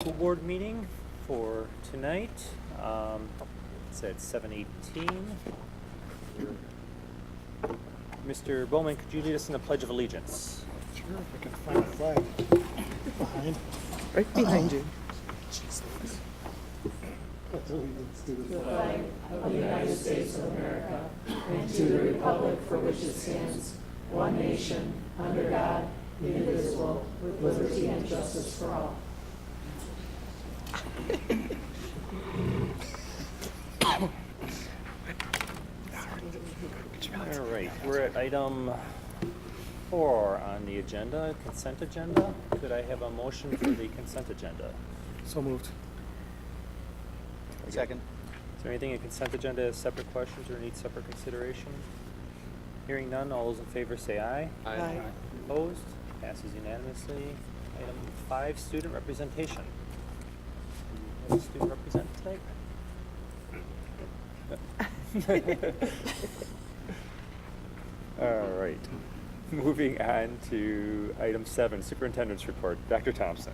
School board meeting for tonight. It's at 7:18. Mr. Bowman, could you lead us in the Pledge of Allegiance? Sure, if I can find a flag behind. Right behind you. The flag of the United States of America and to the republic for which it stands, one nation, under God, indivisible, with liberty and justice for all. All right, we're at item 4 on the agenda, consent agenda. Could I have a motion for the consent agenda? So moved. Second. Is there anything in consent agenda as separate questions or needs separate consideration? Hearing none, all those in favor say aye. Aye. Opposed? Passes unanimously. Item 5, student representation. Do you have a student represent tonight? All right. Moving on to item 7, superintendent's report. Dr. Thompson.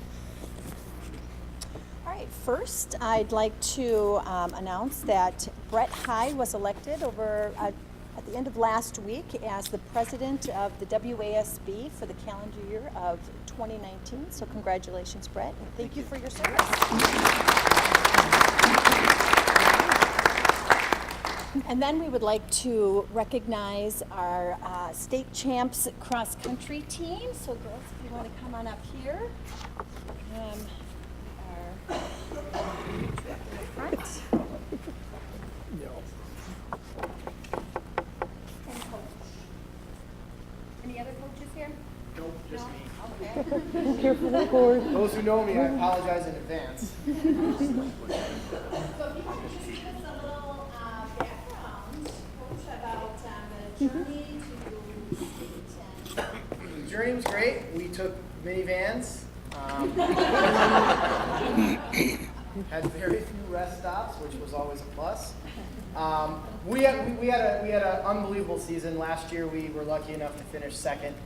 All right, first I'd like to announce that Brett Hyde was elected at the end of last week as the president of the WASB for the calendar year of 2019. So congratulations, Brett, and thank you for your service. And then we would like to recognize our state champs cross country team. So girls, if you want to come on up here. We are in the front. And coach. Any other coaches here? Nope, just me. Okay. Careful with the cord. Those who know me, I apologize in advance. So if you want to just give us a little background, Coach, about the journey to state and The journey was great. We took minivans. Had very few rest stops, which was always a plus. We had an unbelievable season. Last year, we were lucky enough to finish second,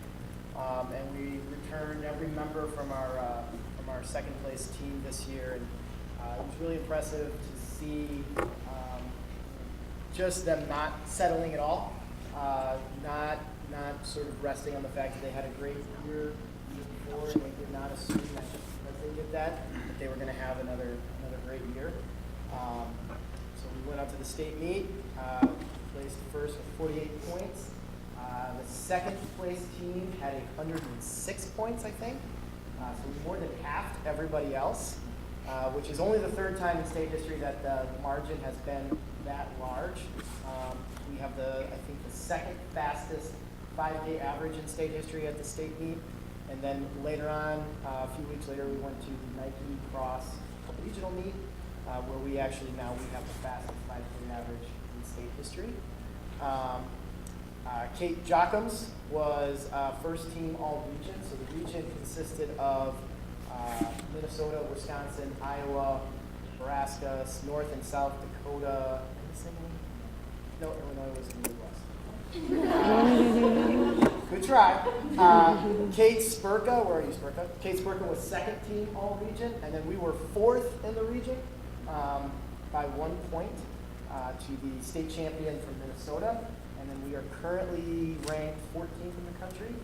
and we returned every member from our second place team this year. And it was really impressive to see just them not settling at all, not sort of resting on the fact that they had a great year before, and they did not assume that just because they did that they were going to have another great year. So we went out to the state meet, placed first with 48 points. The second place team had 106 points, I think. So we more than halved everybody else, which is only the third time in state history that the margin has been that large. We have I think the second fastest 5K average in state history at the state meet. And then later on, a few weeks later, we went to the Nike Cross regional meet, where we have the fastest 5K average in state history. Kate Jockums was first team all region. So the region consisted of Minnesota, Wisconsin, Iowa, Nebraska, North and South Dakota. No, Illinois was in the Midwest. Good try. Kate Spurka, where are you, Spurka? Kate Spurka was second team all region, and then we were fourth in the region by 1 point to the state champion from Minnesota. And then we are currently ranked 14th in the country.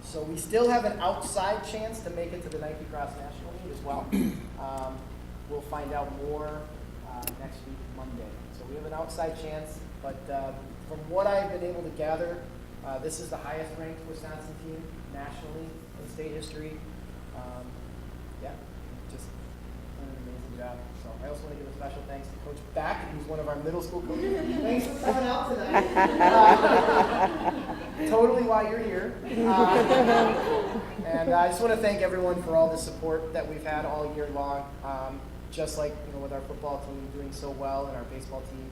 So we still have an outside chance to make it to the Nike Cross National Meet as well. We'll find out more next week, Monday. So we have an outside chance, but from what I've been able to gather, this is the highest ranked Wisconsin team nationally in state history. Just done an amazing job. So I also want to give a special thanks to Coach Beck, who's one of our middle school coaches. Thanks for coming out tonight. Totally why you're here. And I just want to thank everyone for all the support that we've had all year long. Just like with our football team doing so well and our baseball team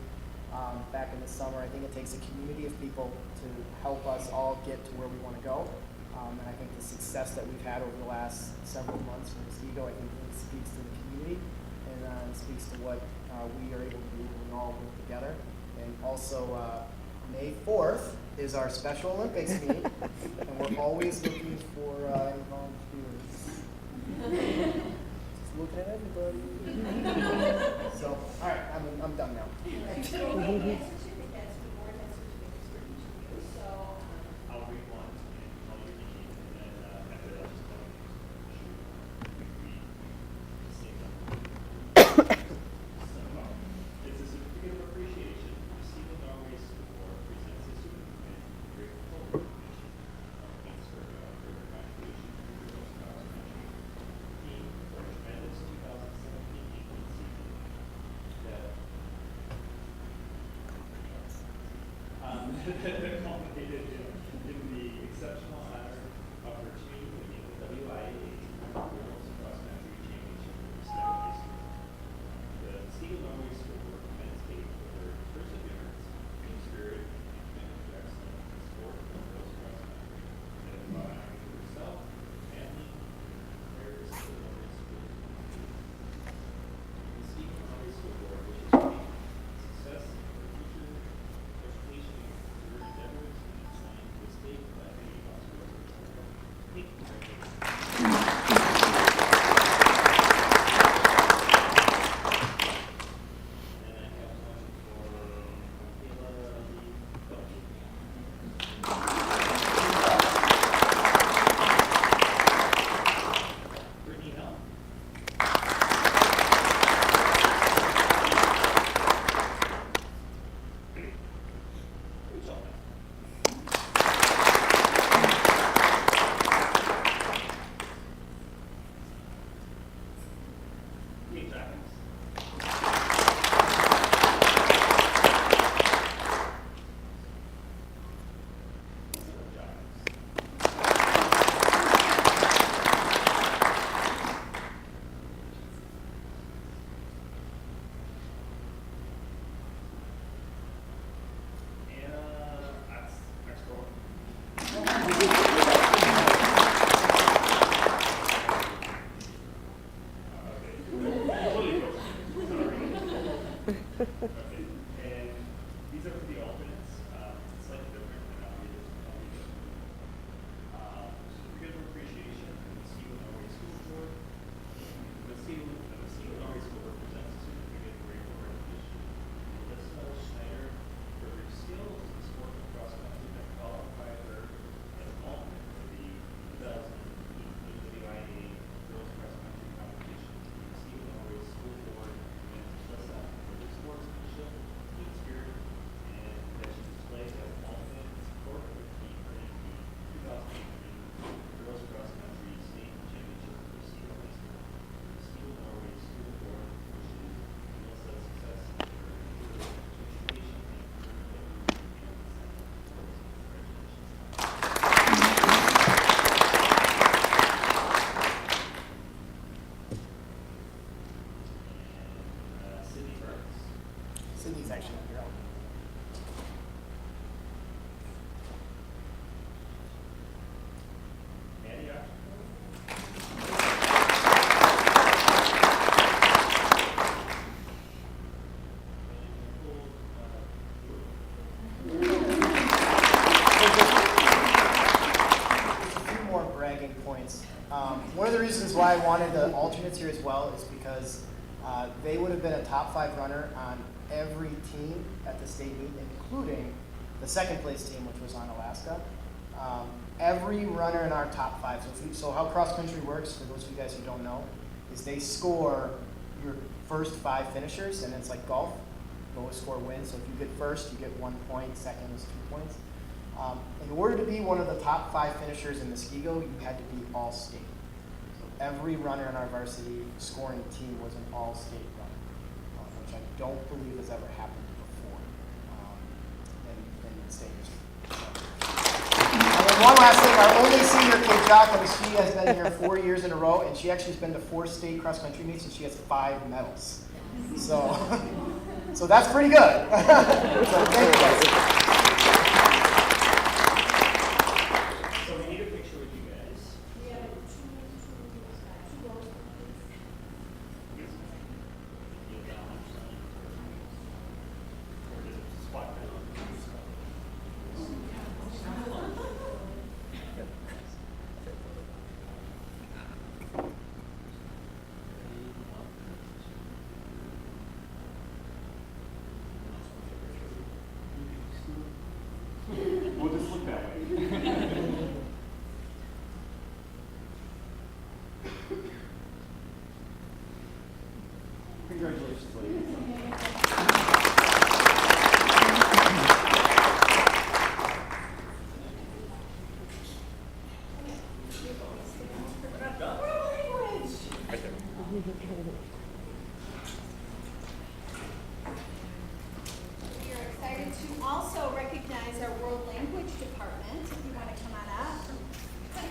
back in the summer, I think it takes a community of people to help us all get to where we want to go. And I think the success that we've had over the last several months from Muskego, I think it speaks to the community and speaks to what we are able to do when we all work together. And also, May 4th is our Special Olympics meet, and we're always looking for volunteers. Just looking at everybody. So, all right, I'm done now. I'll read one and I'll read the name, and then after that, I'll just tell you. It's a certificate of appreciation received in Norway School Board presents a certificate of grateful recognition of thanks for their contribution to the Girls Cross Country team for a tremendous 2017-18 season. That culminated in the exceptional honor of her team winning the WIA Girls Cross Country Championship for the State High School. The Muskegon Norway School Board commends Kate for her perseverance, team spirit, and commitment to excellence in sport and girls cross country that have brought honor to herself, family, and her Muskegon Norway School. The Muskegon Norway School Board wishes Kate success in her future education and career endeavors and applying to the state by many possibilities. Thank you. And I have one for Brittany Helm. Rachel. Kate Jackins. Okay, and these are for the alternates, slightly different, and I'll read this one. Certificate of appreciation from the Muskegon Norway School Board. The Muskegon Norway School Board presents a certificate of grateful recognition to Alyssa Schneider for her skills in sport and cross country that qualified her as an alternate for the 2018 WIA Girls Cross Country Competition. The Muskegon Norway School Board commends Alyssa for her sportsmanship, team spirit, and that she displayed as an alternate in support of her team winning the 2018 Girls Cross Country State Championship for Muskegon High School. The Muskegon Norway School Board wishes Alyssa success in her future education and career endeavors. Sydney Burns. Sydney's actually on your own. Andy Archer. Just a few more bragging points. One of the reasons why I wanted the alternates here as well is because they would have been a top 5 runner on every team at the state meet, including the second place team, which was on Alaska. Every runner in our top 5. So how cross country works, for those of you guys who don't know, is they score your first 5 finishers, and it's like golf. Lowest score wins. So if you get first, you get 1 point. Second is 2 points. In order to be one of the top 5 finishers in Muskego, you had to be all-state. So every runner in our varsity scoring team was an all-state runner, which I don't believe has ever happened before in the state history. And then one last thing, our only senior, Kate Jockham, she has been here 4 years in a row, and she actually has been to 4 state cross-country meets, and she has 5 medals. So, so that's pretty good. So thank you guys. So we need a picture with you guys. Kneel down on something, or just squat down. Congratulations, ladies. We are excited to also recognize our World Language Department, if you want to come on up.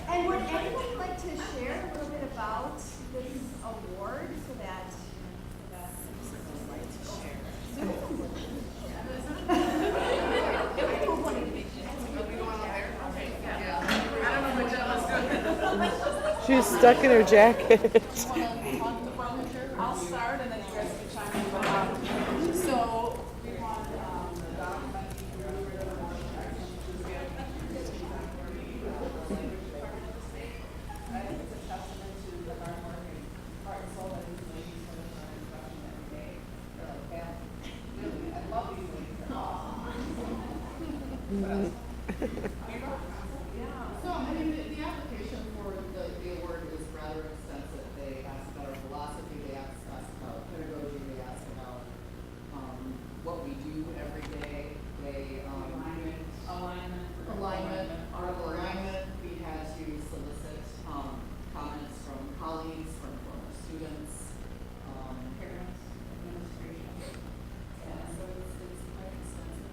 And would anyone like to share a little bit about this award so that She's stuck in her jacket. I'll start and then you guys can chime in. So we want the document for the award to give language department of the state. I think it's a testament to the hard work and heart and soul that these ladies put into our instruction every day. They're like family. Really, I love these ladies. They're awesome. So, I mean, the application for the award is rather extensive. They ask about our philosophy, they ask about pedagogy, they ask about what we do every day. They alignment, article alignment. We had to solicit comments from colleagues, from former students, Parents, administration. yeah, so it's quite extensive.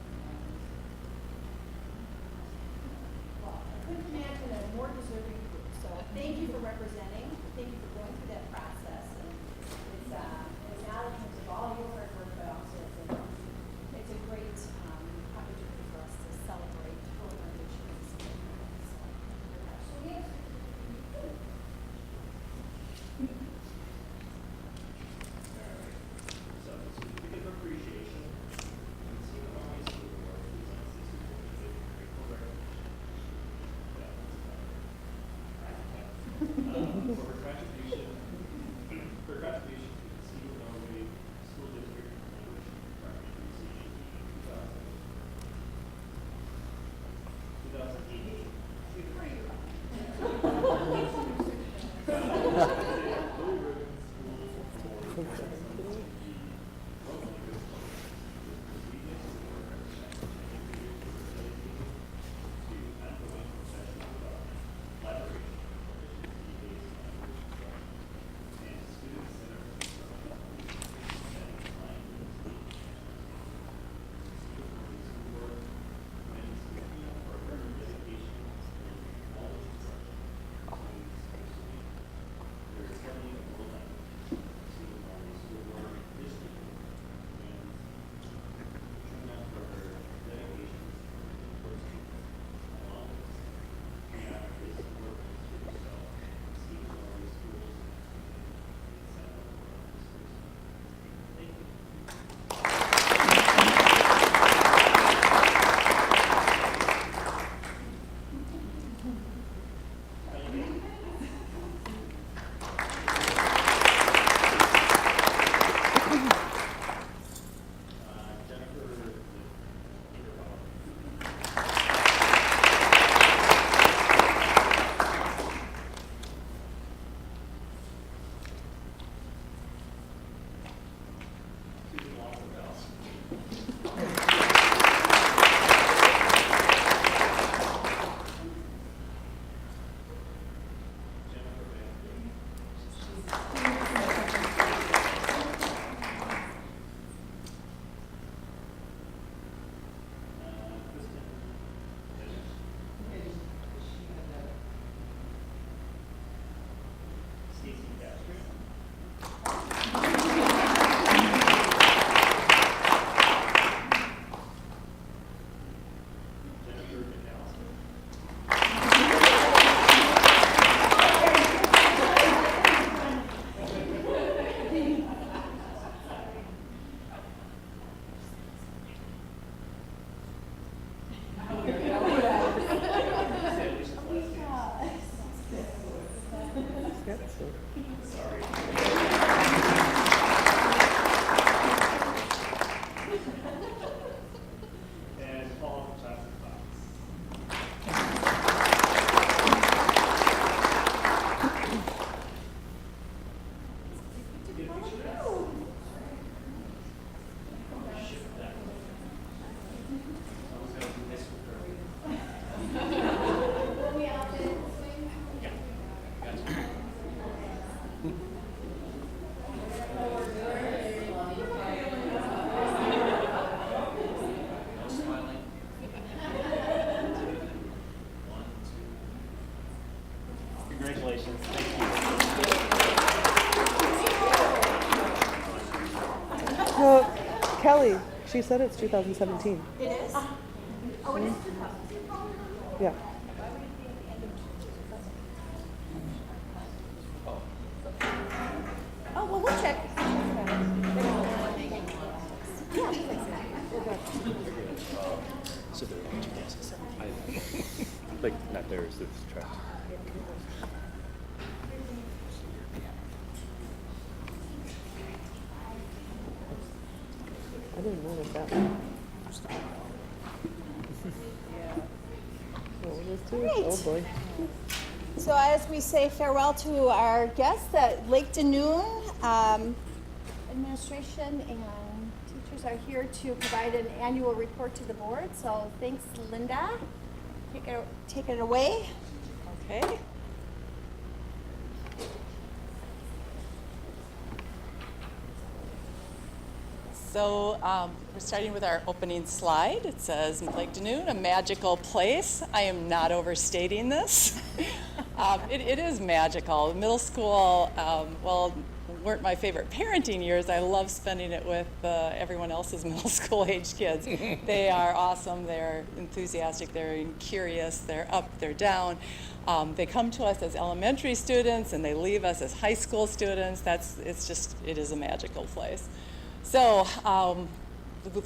She said it's 2017. It is? Oh, it is 2000. Yeah. Oh, well, we'll check. So they're in 2007. Like, not theirs, it's tracked. I didn't notice that one. Oh, it is too? Great. Oh boy. So as we say farewell to our guests at Lake Denoon, administration and teachers are here to provide an annual report to the board. So thanks, Linda. Take it away. Okay. So we're starting with our opening slide. It says Lake Denoon, a magical place. I am not overstating this. It is magical. Middle school, well, weren't my favorite parenting years. I love spending it with everyone else's middle school age kids. They are awesome. They're enthusiastic. They're curious. They're up. They're down. They come to us as elementary students and they leave us as high school students. It is a magical place. So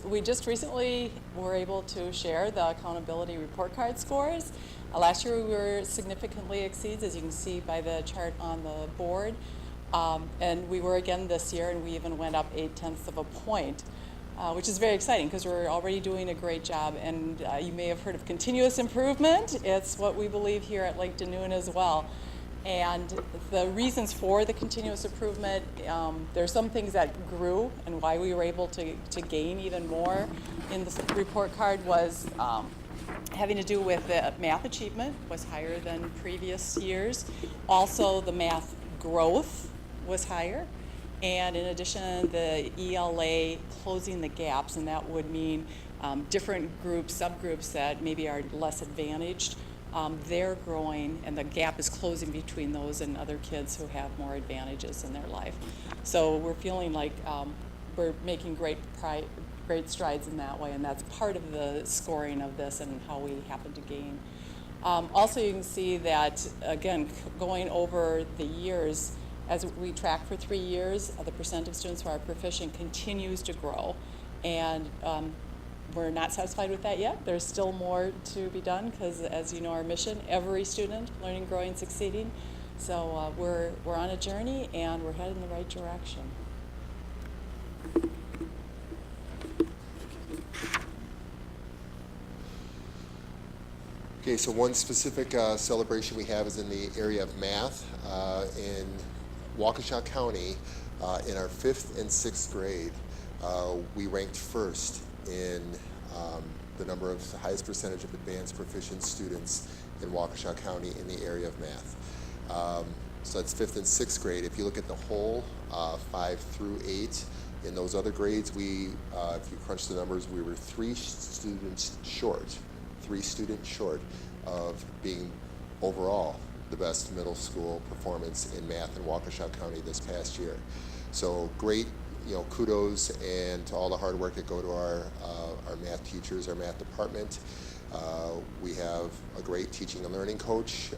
we just recently were able to share the accountability report card scores. Last year we were significantly exceeds, as you can see by the chart on the board. And we were again this year, and we even went up 0.8 of a point, which is very exciting because we're already doing a great job. And you may have heard of continuous improvement. It's what we believe here at Lake Denoon as well. And the reasons for the continuous improvement, there's some things that grew, and why we were able to gain even more in the report card was having to do with the math achievement was higher than previous years. Also, the math growth was higher. And in addition, the ELA closing the gaps, and that would mean different groups, subgroups that maybe are less advantaged. They're growing, and the gap is closing between those and other kids who have more advantages in their life. So we're feeling like we're making great strides in that way, and that's part of the scoring of this and how we happen to gain. Also, you can see that, again, going over the years, as we track for 3 years, the percent of students who are proficient continues to grow. And we're not satisfied with that yet. There's still more to be done because, as you know, our mission, every student, learning, growing, succeeding. So we're on a journey, and we're headed in the right direction. Okay, so one specific celebration we have is in the area of math. In Waukesha County, in our 5th and 6th grade, we ranked first in the number of the highest percentage of advanced proficient students in Waukesha County in the area of math. So that's 5th and 6th grade. If you look at the whole 5 through 8, in those other grades, if you crunch the numbers, we were 3 students short of being overall the best middle school performance in math in Waukesha County this past year. So great, kudos and to all the hard work that go to our math teachers, our math department. We have a great teaching and learning coach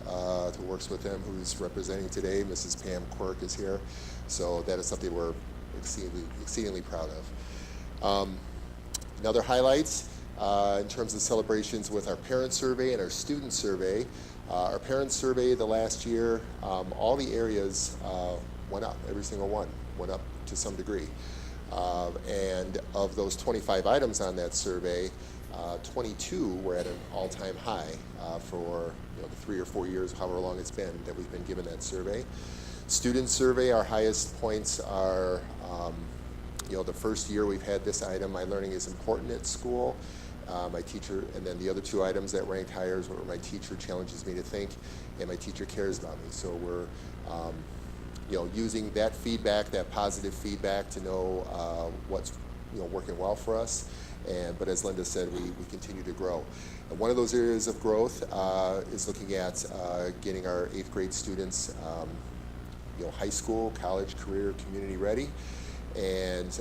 who works with them, who's representing today. Mrs. Pam Quirk is here. So that is something we're exceedingly proud of. Another highlights in terms of celebrations with our parent survey and our student survey. Our parent survey the last year, all the areas went up, every single one went up to some degree. And of those 25 items on that survey, 22 were at an all-time high for the 3 or 4 years, however long it's been that we've been given that survey. Student survey, our highest points are the first year we've had this item, my learning is important at school. My teacher, and then the other 2 items that ranked higher is what my teacher challenges me to think, and my teacher cares about me. So we're using that feedback, that positive feedback, to know what's working well for us. But as Linda said, we continue to grow. And one of those areas of growth is looking at getting our 8th grade students high school, college, career, community ready. And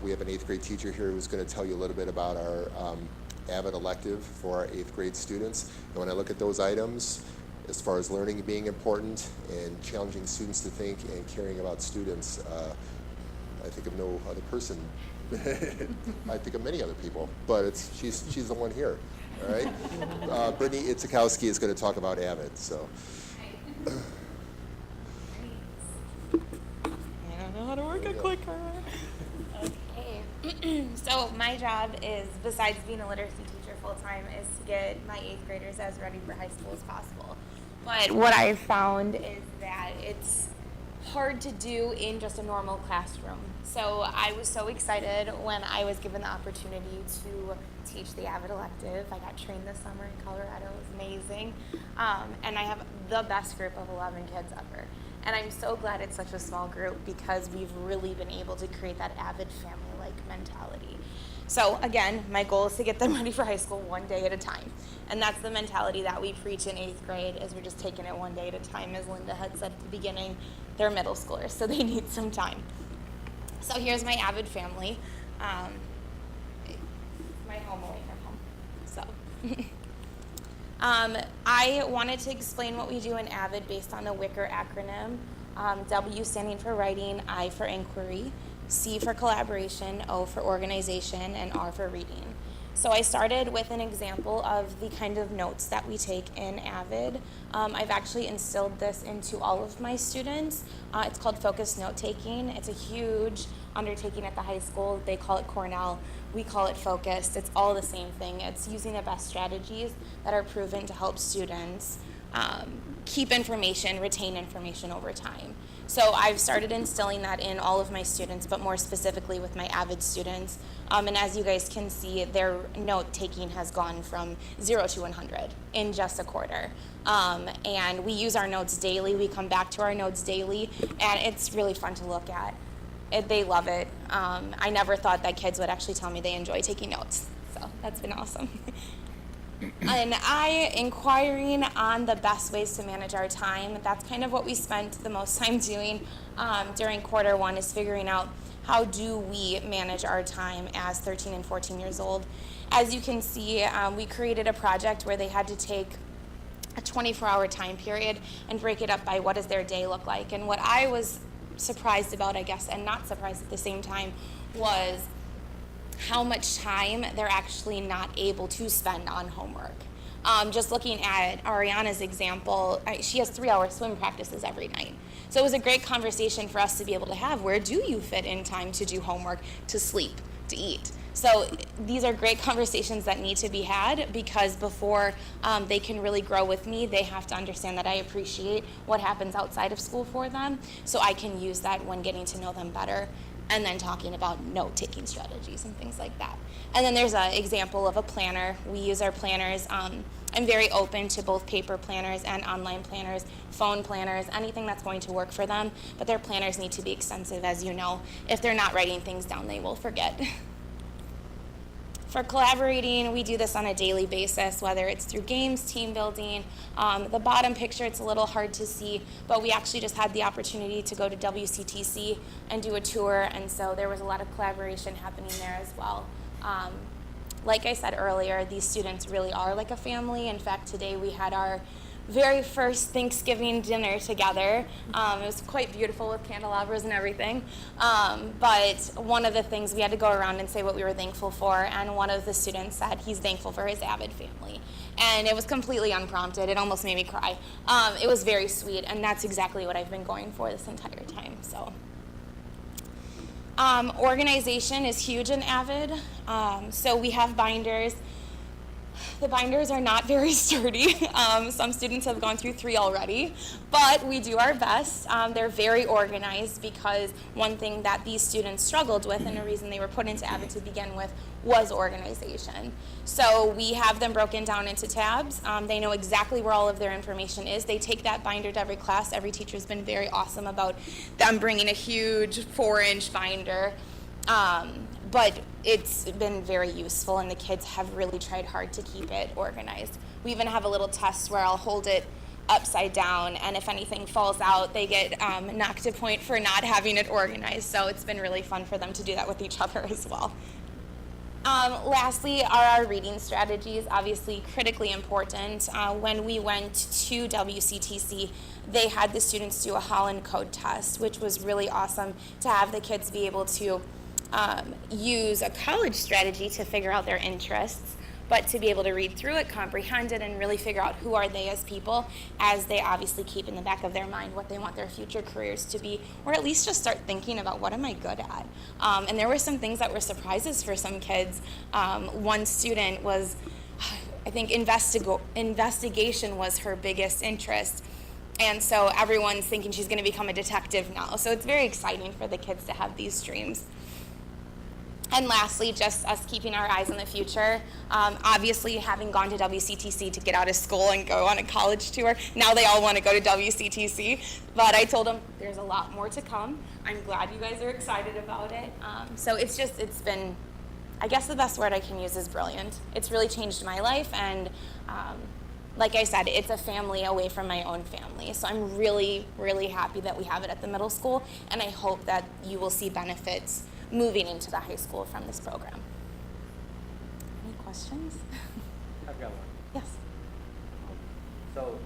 we have an 8th grade teacher here who's going to tell you a little bit about our AVID elective for our 8th grade students. And when I look at those items, as far as learning being important and challenging students to think and caring about students, I think of no other person. I think of many other people, but she's the one here. All right, Brittany Itzikowski is going to talk about AVID. So. I don't know how to work a clicker. Okay. So my job is, besides being a literacy teacher full-time, is to get my 8th graders as ready for high school as possible. But what I've found is that it's hard to do in just a normal classroom. So I was so excited when I was given the opportunity to teach the AVID elective. I got trained this summer in Colorado. It was amazing. And I have the best group of 11 kids ever. And I'm so glad it's such a small group because we've really been able to create that AVID family-like mentality. So again, my goal is to get them ready for high school one day at a time. And that's the mentality that we preach in 8th grade, is we're just taking it one day at a time. As Linda had said at the beginning, they're middle schoolers, so they need some time. So here's my AVID family. My home away from home. So I wanted to explain what we do in AVID based on the WICR acronym. W standing for writing, I for inquiry, C for collaboration, O for organization, and R for reading. So I started with an example of the kind of notes that we take in AVID. I've actually instilled this into all of my students. It's called focused note taking. It's a huge undertaking at the high school. They call it Cornell. We call it focused. It's all the same thing. It's using the best strategies that are proven to help students keep information, retain information over time. So I've started instilling that in all of my students, but more specifically with my AVID students. And as you guys can see, their note taking has gone from 0 to 100 in just a quarter. And we use our notes daily. We come back to our notes daily, and it's really fun to look at. They love it. I never thought that kids would actually tell me they enjoy taking notes. So that's been awesome. And inquiring on the best ways to manage our time, that's kind of what we spent the most time doing during quarter one, is figuring out how do we manage our time as 13 and 14 years old. As you can see, we created a project where they had to take a 24-hour time period and break it up by what does their day look like. And what I was surprised about, I guess, and not surprised at the same time, was how much time they're actually not able to spend on homework. Just looking at Ariana's example, she has 3-hour swim practices every night. So it was a great conversation for us to be able to have. Where do you fit in time to do homework, to sleep, to eat? So these are great conversations that need to be had, because before they can really grow with me, they have to understand that I appreciate what happens outside of school for them, so I can use that when getting to know them better, and then talking about note-taking strategies and things like that. And then there's an example of a planner. We use our planners. I'm very open to both paper planners and online planners, phone planners, anything that's going to work for them, but their planners need to be extensive, as you know. If they're not writing things down, they will forget. For collaborating, we do this on a daily basis, whether it's through games, team building. The bottom picture, it's a little hard to see, but we actually just had the opportunity to go to WCTC and do a tour, and so there was a lot of collaboration happening there as well. Like I said earlier, these students really are like a family. In fact, today we had our very first Thanksgiving dinner together. It was quite beautiful with candelabras and everything. But one of the things, we had to go around and say what we were thankful for, and one of the students said he's thankful for his AVID family. And it was completely unprompted. It almost made me cry. It was very sweet, and that's exactly what I've been going for this entire time. So, organization is huge in AVID. So we have binders. The binders are not very sturdy. Some students have gone through 3 already, but we do our best. They're very organized, because one thing that these students struggled with, and a reason they were put into AVID to begin with, was organization. So we have them broken down into tabs. They know exactly where all of their information is. They take that binder to every class. Every teacher's been very awesome about them bringing a huge 4-inch binder. But it's been very useful, and the kids have really tried hard to keep it organized. We even have a little test where I'll hold it upside down, and if anything falls out, they get knocked a point for not having it organized. So it's been really fun for them to do that with each other as well. Lastly, are our reading strategies, obviously critically important. When we went to WCTC, they had the students do a Holland Code test, which was really awesome to have the kids be able to use a college strategy to figure out their interests, but to be able to read through it, comprehend it, and really figure out who are they as people, as they obviously keep in the back of their mind what they want their future careers to be, or at least just start thinking about what am I good at. And there were some things that were surprises for some kids. One student was, I think investigation was her biggest interest. And so everyone's thinking she's going to become a detective now. So it's very exciting for the kids to have these dreams. And lastly, just us keeping our eyes on the future. Obviously, having gone to WCTC to get out of school and go on a college tour, now they all want to go to WCTC. But I told them there's a lot more to come. I'm glad you guys are excited about it. So it's been, I guess the best word I can use is brilliant. It's really changed my life, and like I said, it's a family away from my own family. So I'm really, really happy that we have it at the middle school, and I hope that you will see benefits moving into the high school from this program. Any questions? I've got one. Yes. So,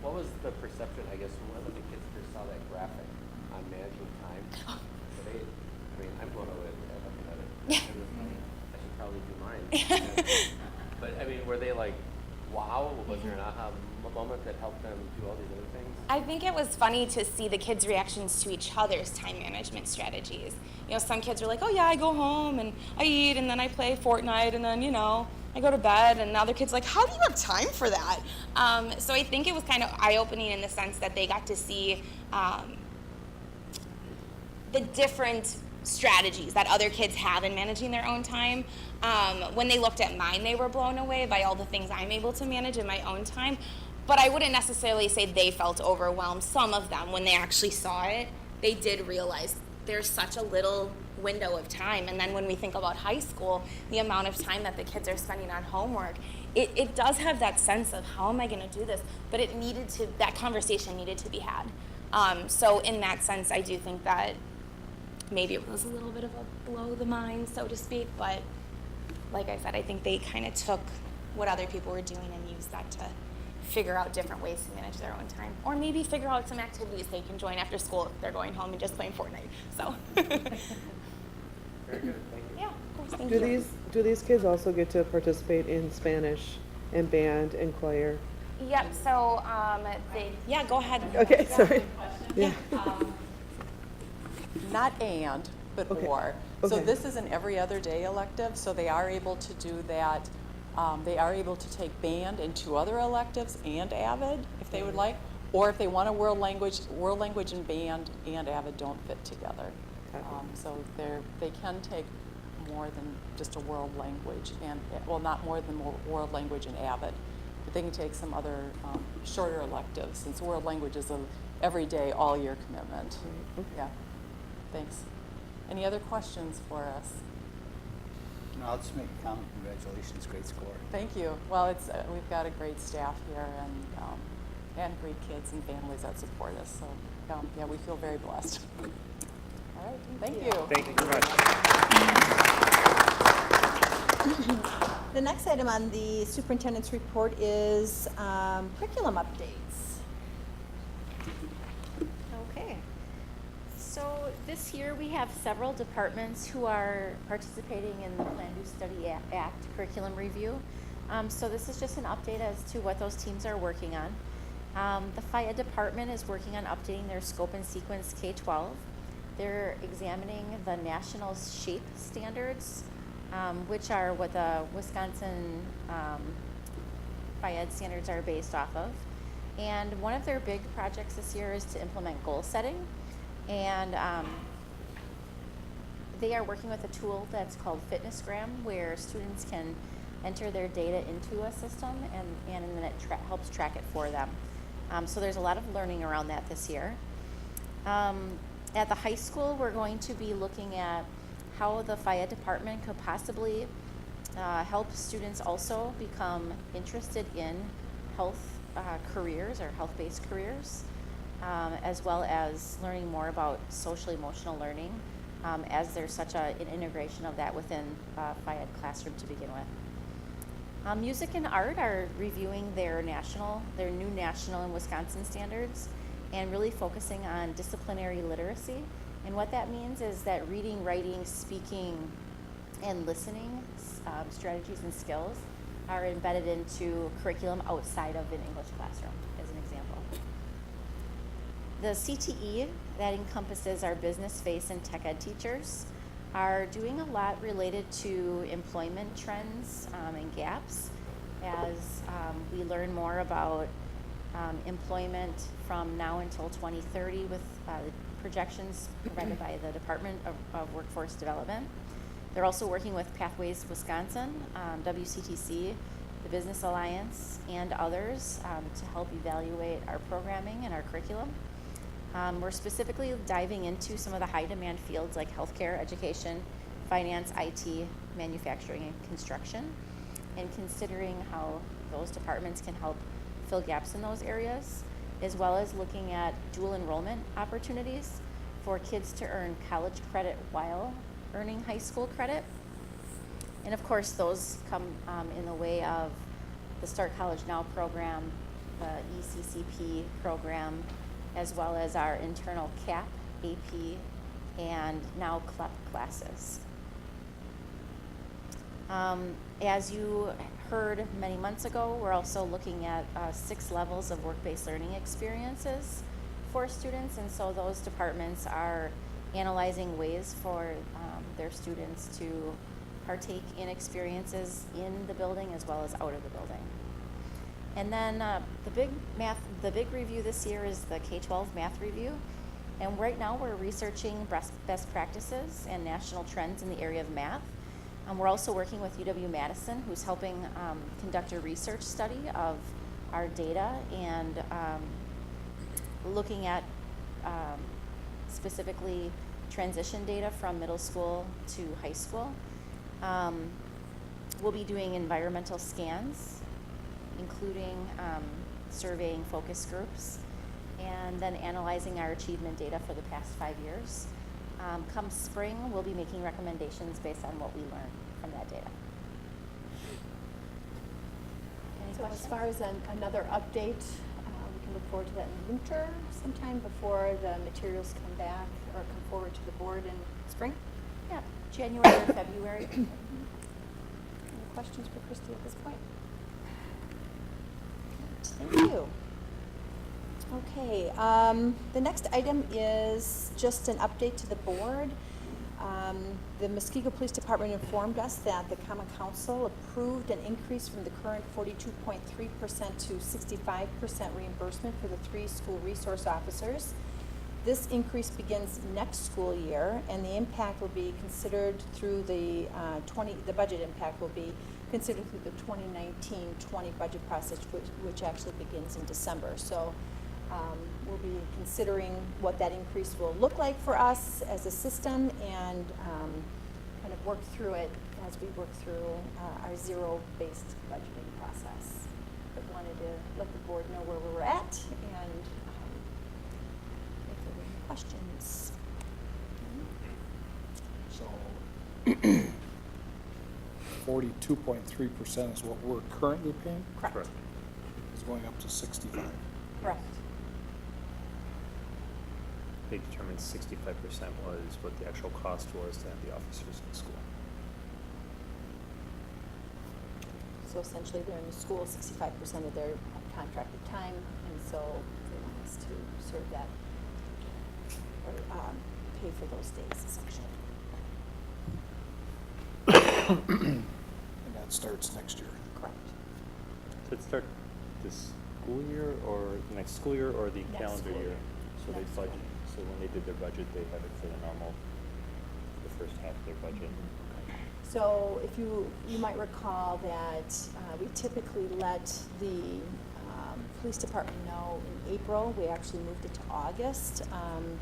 what was the perception, I guess, when the kids first saw that graphic on managing time? So I'm blown away looking at it. I should probably do mine. But, were they like, wow? Was there an aha moment that helped them do all these other things? I think it was funny to see the kids' reactions to each other's time management strategies. Some kids were like, oh yeah, I go home and I eat and then I play Fortnite and then, I go to bed, and other kids like, how do you have time for that? So I think it was kind of eye-opening in the sense that they got to see the different strategies that other kids have in managing their own time. When they looked at mine, they were blown away by all the things I'm able to manage in my own time. But I wouldn't necessarily say they felt overwhelmed. Some of them, when they actually saw it, they did realize there's such a little window of time. And then when we think about high school, the amount of time that the kids are spending on homework, it does have that sense of how am I going to do this? But that conversation needed to be had. So in that sense, I do think that maybe it was a little bit of a blow the mind, so to speak. But like I said, I think they kind of took what other people were doing and used that to figure out different ways to manage their own time, or maybe figure out some activities they can join after school if they're going home and just playing Fortnite. So. Very good. Thank you. Yeah, of course. Thank you. Do these kids also get to participate in Spanish and band and choir? Yep. So go ahead. Okay, sorry. Yeah. Not and, but Okay. or. So Okay. this is an every other day elective, so they are able to do that. They are able to take band and 2 other electives and AVID if they would like, or if they want a world language and band and AVID don't fit together. So they can take more than just a world language and, well, not more than world language and AVID, but they can take some other shorter electives, since world language is a everyday, all year commitment. Okay. Yeah. Thanks. Any other questions for us? No, I'll just make a comment. Congratulations, great score. Thank you. Well, we've got a great staff here and great kids and families that support us. So yeah, we feel very blessed. All right, thank you. Thank you very much. The next item on the superintendent's report is curriculum updates. Okay. So this year we have several departments who are participating in the Plan Do Study Act curriculum review. So this is just an update as to what those teams are working on. The FIA department is working on updating their scope and sequence K-12. They're examining the national SHAPE standards, which are what the Wisconsin FIA standards are based off of. And one of their big projects this year is to implement goal setting. And they are working with a tool that's called FitnessGram, where students can enter their data into a system and then it helps track it for them. So there's a lot of learning around that this year. At the high school, we're going to be looking at how the FIA department could possibly help students also become interested in health careers or health-based careers, as well as learning more about social-emotional learning, as there's such an integration of that within Phi Ed classroom to begin with. Music and art are reviewing their new national and Wisconsin standards and really focusing on disciplinary literacy. And what that means is that reading, writing, speaking, and listening strategies and skills are embedded into curriculum outside of an English classroom, as an example. The CTE, that encompasses our business face and tech ed teachers, are doing a lot related to employment trends and gaps as we learn more about employment from now until 2030 with projections provided by the Department of Workforce Development. They're also working with Pathways Wisconsin, WCTC, the Business Alliance, and others to help evaluate our programming and our curriculum. We're specifically diving into some of the high demand fields like healthcare, education, finance, IT, manufacturing, and construction, and considering how those departments can help fill gaps in those areas, as well as looking at dual enrollment opportunities for kids to earn college credit while earning high school credit. And of course, those come in the way of the Start College Now program, the ECCP program, as well as our internal CAP, AP, and now CLEP classes. As you heard many months ago, we're also looking at 6 levels of work-based learning experiences for students, and so those departments are analyzing ways for their students to partake in experiences in the building as well as out of the building. And then the big review this year is the K-12 math review. And right now we're researching best practices and national trends in the area of math. We're also working with UW-Madison, who's helping conduct a research study of our data and looking at specifically transition data from middle school to high school. We'll be doing environmental scans, including surveying focus groups, and then analyzing our achievement data for the past 5 years. Come spring, we'll be making recommendations based on what we learn from that data. Any So questions? as far as another update, we can look forward to that in winter sometime before the materials come back or come forward to the board in spring. Yeah, January or February. Any questions for Christy at this point? Thank you. Okay, the next item is just an update to the board. The Muskego Police Department informed us that the Common Council approved an increase from the current 42.3% to 65% reimbursement for the 3 school resource officers. This increase begins next school year, and the impact will be considered through the budget impact will be considered through the 2019-20 budget process, which actually begins in December. So we'll be considering what that increase will look like for us as a system and kind of work through it as we work through our zero-based budgeting process. But wanted to let the board know where we were at and if there were any questions. So 42.3% is what we're currently paying? Correct. It's going up to 65. Correct. They determined 65% was what the actual cost was to have the officers in school. So essentially, they're in the school 65% of their contracted time, and so they want us to serve that or pay for those days essentially. And that starts next year. Correct. So it start this school year or the next school year or the Next calendar school year? year. So they Next budget. school. So when they did their budget, they have it for the normal, the first half of their budget. So if you might recall that we typically let the police department know in April. We actually moved it to August,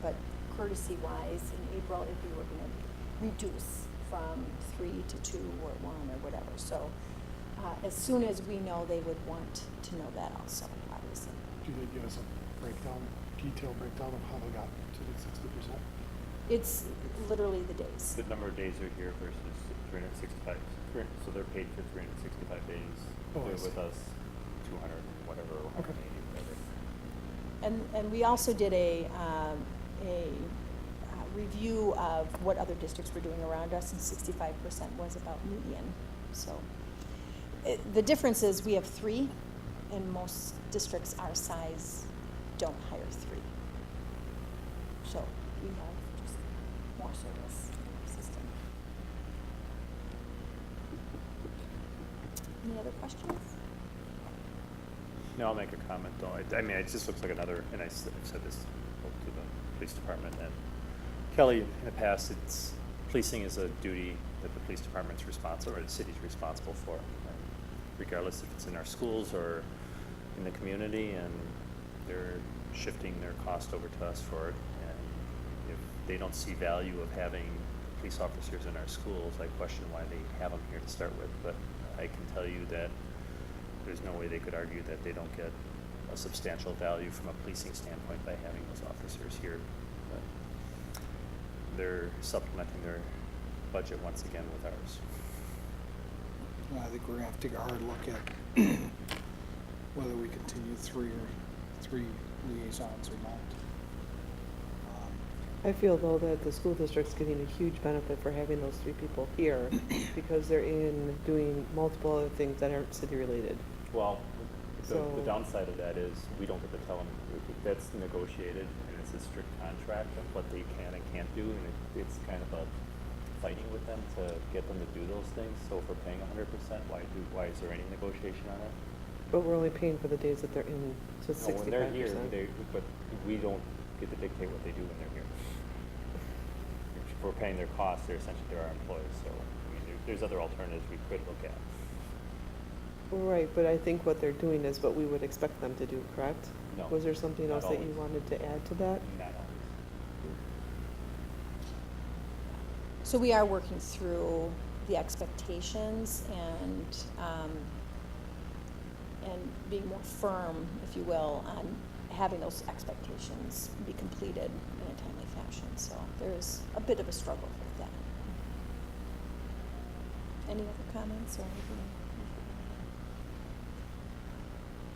but courtesy-wise, in April, if we were going to reduce from 3 to 2 or 1 or whatever. So as soon as we know, they would want to know that also, obviously. Jason. Do they give us a detailed breakdown of how they got to the 60%? It's literally the days. The number of days they're here versus 365. So they're paid for 365 days. Oh, I They're see. with us 200, whatever, 180, whatever. And we also did a review of what other districts were doing around us, and 65% was about median. So the difference is we have 3, and most districts our size don't hire 3. So we have just more service system. Any other questions? No, I'll make a comment though. I mean, it just looks like another, and I've said this both to the police department and Kelly in the past, policing is a duty that the police department's responsible, or the city's responsible for, regardless if it's in our schools or in the community, and they're shifting their cost over to us for it. And if they don't see value of having police officers in our schools, I question why they have them here to start with. But I can tell you that there's no way they could argue that they don't get a substantial value from a policing standpoint by having those officers here. But they're supplementing their budget once again with ours. Well, I think we're gonna have to take a hard look at whether we continue 3 liaisons or not. I feel though that the school district's getting a huge benefit for having those 3 people here because they're in doing multiple other things that aren't city related. Well, the So- downside of that is we don't get to tell them, that's negotiated, and it's a strict contract of what they can and can't do, and it's kind of a fighting with them to get them to do those things. So if we're paying 100%, why is there any negotiation on it? But we're only paying for the days that they're in, so it's No, when they're 65%. here, but we don't get to dictate what they do when they're here. If we're paying their costs, they're our employees, so I mean, there's other alternatives we could look at. Right, but I think what they're doing is what we would expect them to do, correct? No, Was there something not else that you always. wanted to add to that? Not always. So we are working through the expectations and being more firm, if you will, on having those expectations be completed in a timely fashion. So there's a bit of a struggle with that. Any other comments or anything?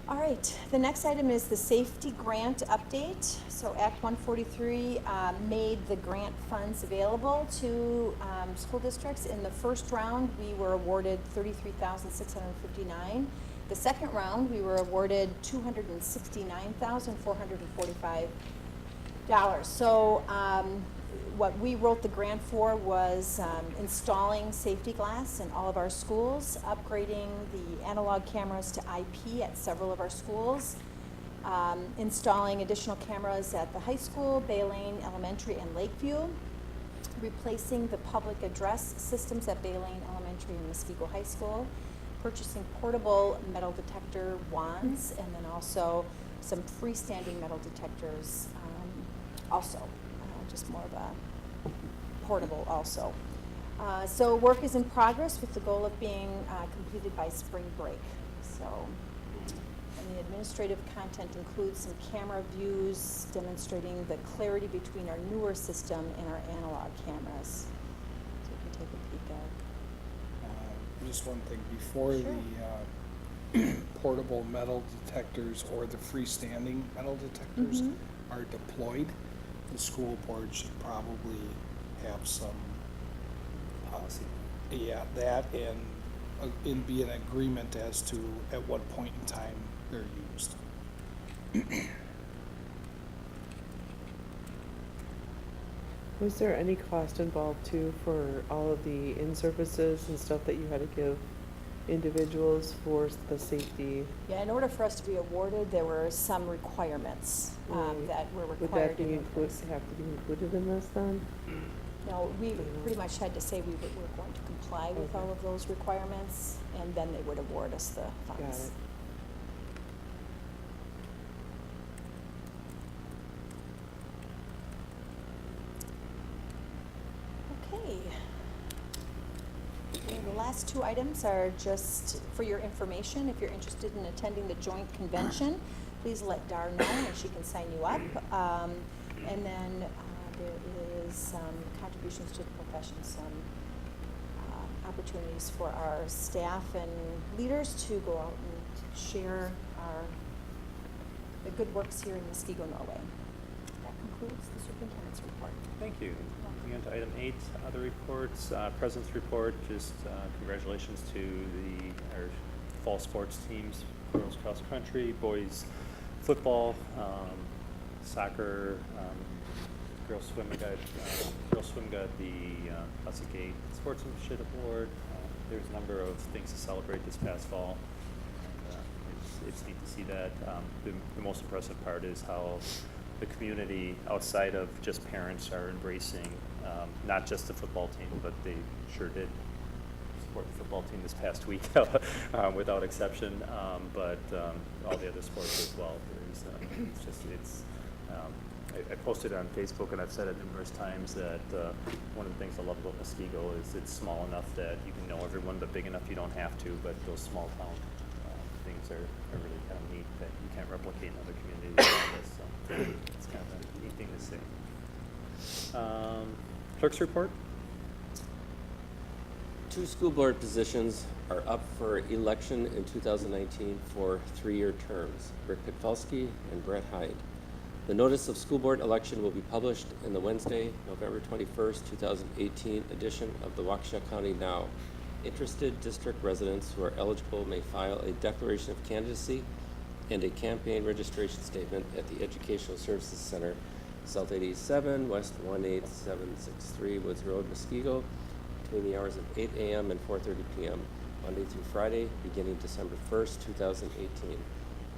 All right, the next item is the safety grant update. So Act 143 made the grant funds available to school districts. In the first round, we were awarded $33,659. The second round, we were awarded $269,445. So what we wrote the grant for was installing safety glass in all of our schools, upgrading the analog cameras to IP at several of our schools, installing additional cameras at the high school, Bay Lane Elementary, and Lakeview, replacing the public address systems at Bay Lane Elementary and Muskego High School, purchasing portable metal detector wands, and then also some freestanding metal detectors just more of a portable also. So work is in progress with the goal of being completed by spring break. So, and the administrative content includes some camera views demonstrating the clarity between our newer system and our analog cameras. So we can take a peek at. Just one thing, before Sure. the portable metal detectors or the freestanding metal detectors are deployed, the school board should probably have some Policy. Yeah, that and be in agreement as to at what point in time they're used. Was there any cost involved too for all of the in-services and stuff that you had to give individuals for the safety? Yeah, in order for us to be awarded, there were some requirements Right. that were Would required that be in place. have to be included in this then? No, we pretty much had to say we were going to comply with all of those requirements, and then they would award us the Got funds. it. Okay. And the last two items are just for your information. If you're interested in attending the joint convention please let Dar know and she can sign you up. And then there is some contributions to the profession, some opportunities for our staff and leaders to go out and share the good works here in Muskego, Norway. That concludes the superintendent's report. Thank you. Moving on to item 8, other reports. President's report, just congratulations to our fall sports teams, girls cross country, boys football, soccer, girls swim got the Classic 8 Sportsmanship Award. There's a number of things to celebrate this past fall. It's neat to see that. The most impressive part is how the community outside of just parents are embracing not just the football team, but they sure did support the football team this past week without exception, but all the other sports as well. I posted on Facebook, and I've said it numerous times, that one of the things I love about Muskego is it's small enough that you can know everyone, but big enough you don't have to. But those small town things are really kind of neat that you can't replicate in other communities around us. So it's kind of a neat thing to see. Clerk's report. 2 school board positions are up for election in 2019 for 3-year terms, Rick Pitfalski and Brett Hyde. The notice of school board election will be published in the Wednesday, November 21st, 2018 edition of the Waukesha County Now. Interested district residents who are eligible may file a declaration of candidacy and a campaign registration statement at the Educational Services Center, South 87, West 18763, Woods Road, Muskego, between the hours of 8 a.m. and 4:30 p.m., Monday through Friday, beginning December 1st, 2018.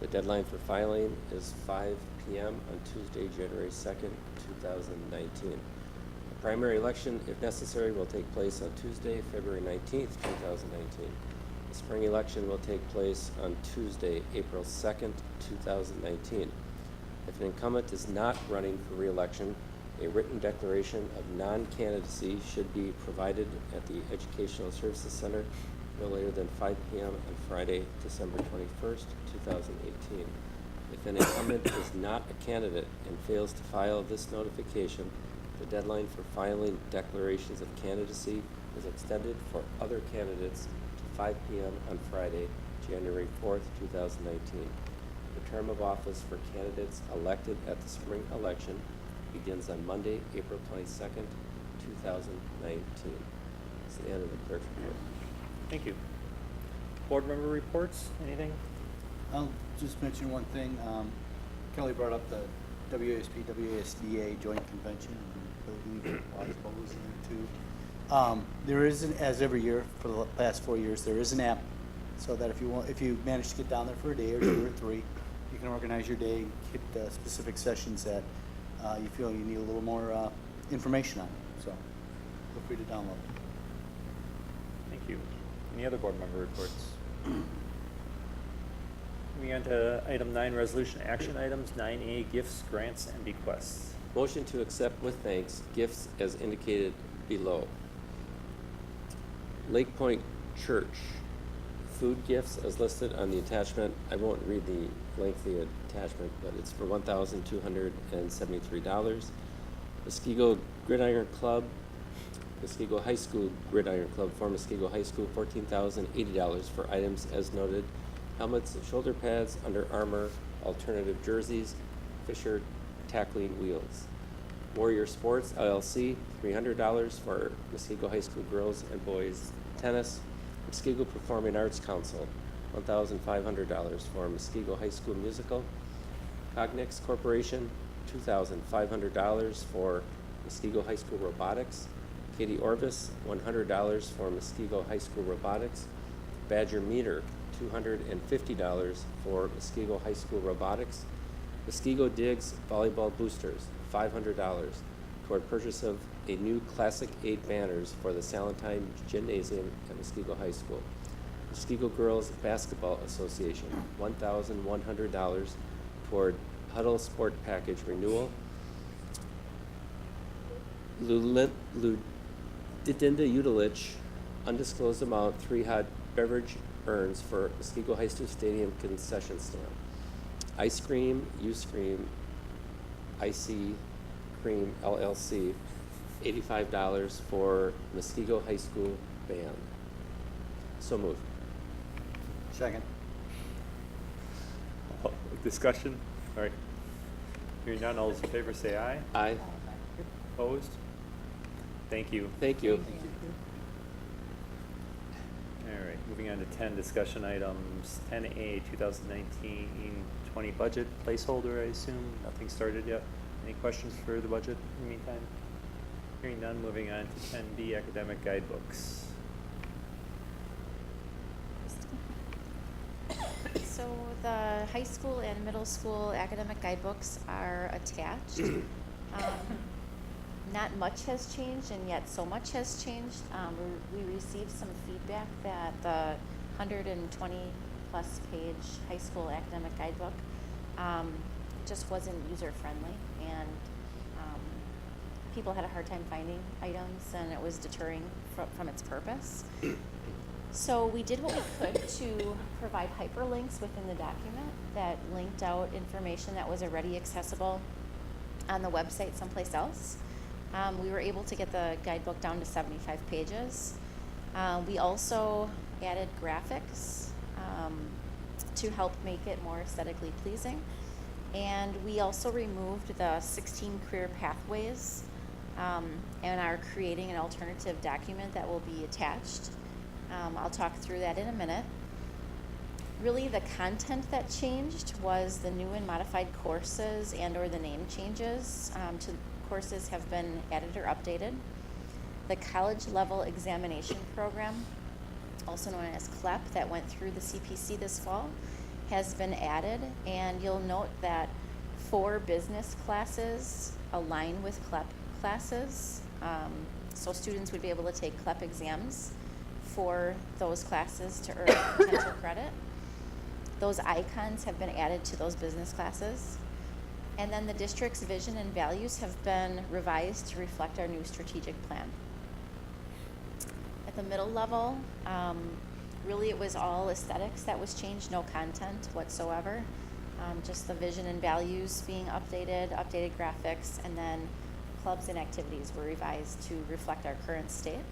The deadline for filing is 5 p.m. on Tuesday, January 2nd, 2019. The primary election, if necessary, will take place on Tuesday, February 19th, 2019. The spring election will take place on Tuesday, April 2nd, 2019. If an incumbent is not running for re-election, a written declaration of non-candidacy should be provided at the Educational Services Center no later than 5 p.m. on Friday, December 21st, 2018. If an incumbent is not a candidate and fails to file this notification, the deadline for filing declarations of candidacy is extended for other candidates to 5 p.m. on Friday, January 4th, 2019. The term of office for candidates elected at the spring election begins on Monday, April 22nd, 2019. That's the end of the clerk's report. Thank you. Board member reports, anything? I'll just mention one thing. Kelly brought up the WASP, WASDA joint convention, and I believe Washington was in there too. There is, as every year for the past 4 years, there is an app, so that if you manage to get down there for a day or 2 or 3, you can organize your day, hit specific sessions that you feel you need a little more information on. So feel free to download it. Thank you. Any other board member reports? Moving on to item 9, resolution action items. 9A, gifts, grants, and bequests. Motion to accept with thanks gifts as indicated below. Lake Point Church, food gifts as listed on the attachment. I won't read the lengthy attachment, but it's for $1,273. Muskego Gridiron Club, Muskego High School Gridiron Club for Muskego High School, $14,080 for items as noted: helmets and shoulder pads, Under Armour, alternative jerseys, Fisher tackling wheels. Warrior Sports LLC, $300 for Muskego High School girls and boys tennis. Muskego Performing Arts Council, $1,500 for Muskego High School musical. Cognix Corporation, $2,500 for Muskego High School robotics. Katie Orvis, $100 for Muskego High School robotics. Badger Meter, $250 for Muskego High School robotics. Muskego Diggs volleyball boosters, $500 toward purchase of a new Classic 8 banners for the Salentine Gymnasium at Muskego High School. Muskego Girls Basketball Association, $1,100 toward Huddle Sport Package renewal. Ludinda Udilich, undisclosed amount, 3 hot beverage urns for Muskego High School Stadium concession stand. Ice Cream, U-Scream, Icy Cream LLC, $85 for Muskego High School Band. So moved. Second. Discussion? All right. Hearing none, all those in favor say aye. Aye. Opposed? Thank you. Thank you. All right, moving on to 10 discussion items. 10A, 2019-20 budget placeholder, I assume. Nothing started yet. Any questions for the budget in the meantime? Hearing none, moving on to 10B, academic guidebooks. So the high school and middle school academic guidebooks are attached. Not much has changed, and yet so much has changed. We received some feedback that the 120-plus page high school academic guidebook just wasn't user-friendly, and people had a hard time finding items, and it was deterring from its purpose. So we did what we could to provide hyperlinks within the document that linked out information that was already accessible on the website someplace else. We were able to get the guidebook down to 75 pages. We also added graphics to help make it more aesthetically pleasing. And we also removed the 16 career pathways and are creating an alternative document that will be attached. I'll talk through that in a minute. Really, the content that changed was the new and modified courses and or the name changes to courses have been added or updated. The college level examination program, also known as CLEP, that went through the CPC this fall, has been added, and you'll note that 4 business classes align with CLEP classes. So students would be able to take CLEP exams for those classes to earn potential credit. Those icons have been added to those business classes. And then the district's vision and values have been revised to reflect our new strategic plan. At the middle level, really it was all aesthetics that was changed, no content whatsoever. Just the vision and values being updated graphics, and then clubs and activities were revised to reflect our current state.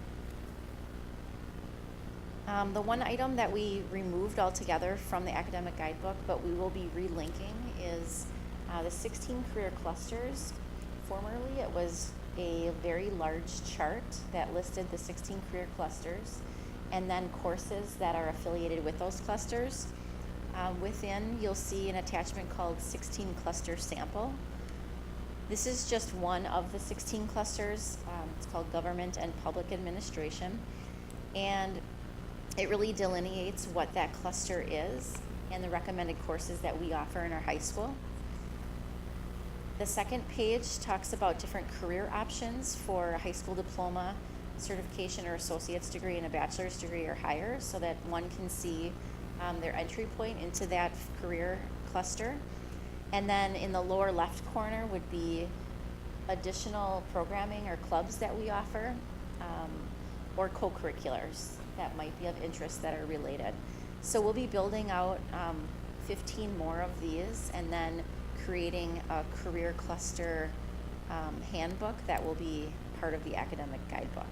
The one item that we removed altogether from the academic guidebook, but we will be relinking, is the 16 career clusters. Formerly, it was a very large chart that listed the 16 career clusters and then courses that are affiliated with those clusters. Within, you'll see an attachment called 16 cluster sample. This is just one of the 16 clusters. It's called government and public administration. And it really delineates what that cluster is and the recommended courses that we offer in our high school. The second page talks about different career options for a high school diploma, certification or associate's degree, and a bachelor's degree or higher, so that one can see their entry point into that career cluster. And then in the lower left corner would be additional programming or clubs that we offer, or co-curriculars that might be of interest that are related. So we'll be building out 15 more of these, and then creating a career cluster handbook that will be part of the academic guidebook.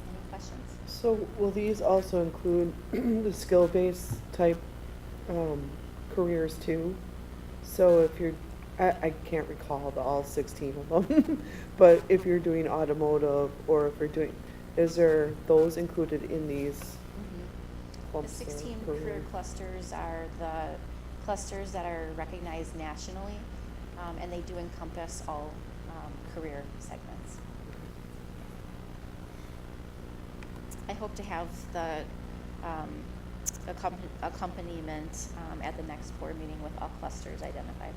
Any questions? So will these also include the skill-based type careers too? So if you're, I can't recall all 16 of them, but if you're doing automotive, or if you're doing, is there those included in these? The 16 career clusters are the clusters that are recognized nationally, and they do encompass all career segments. I hope to have the accompaniment at the next board meeting with all clusters identified.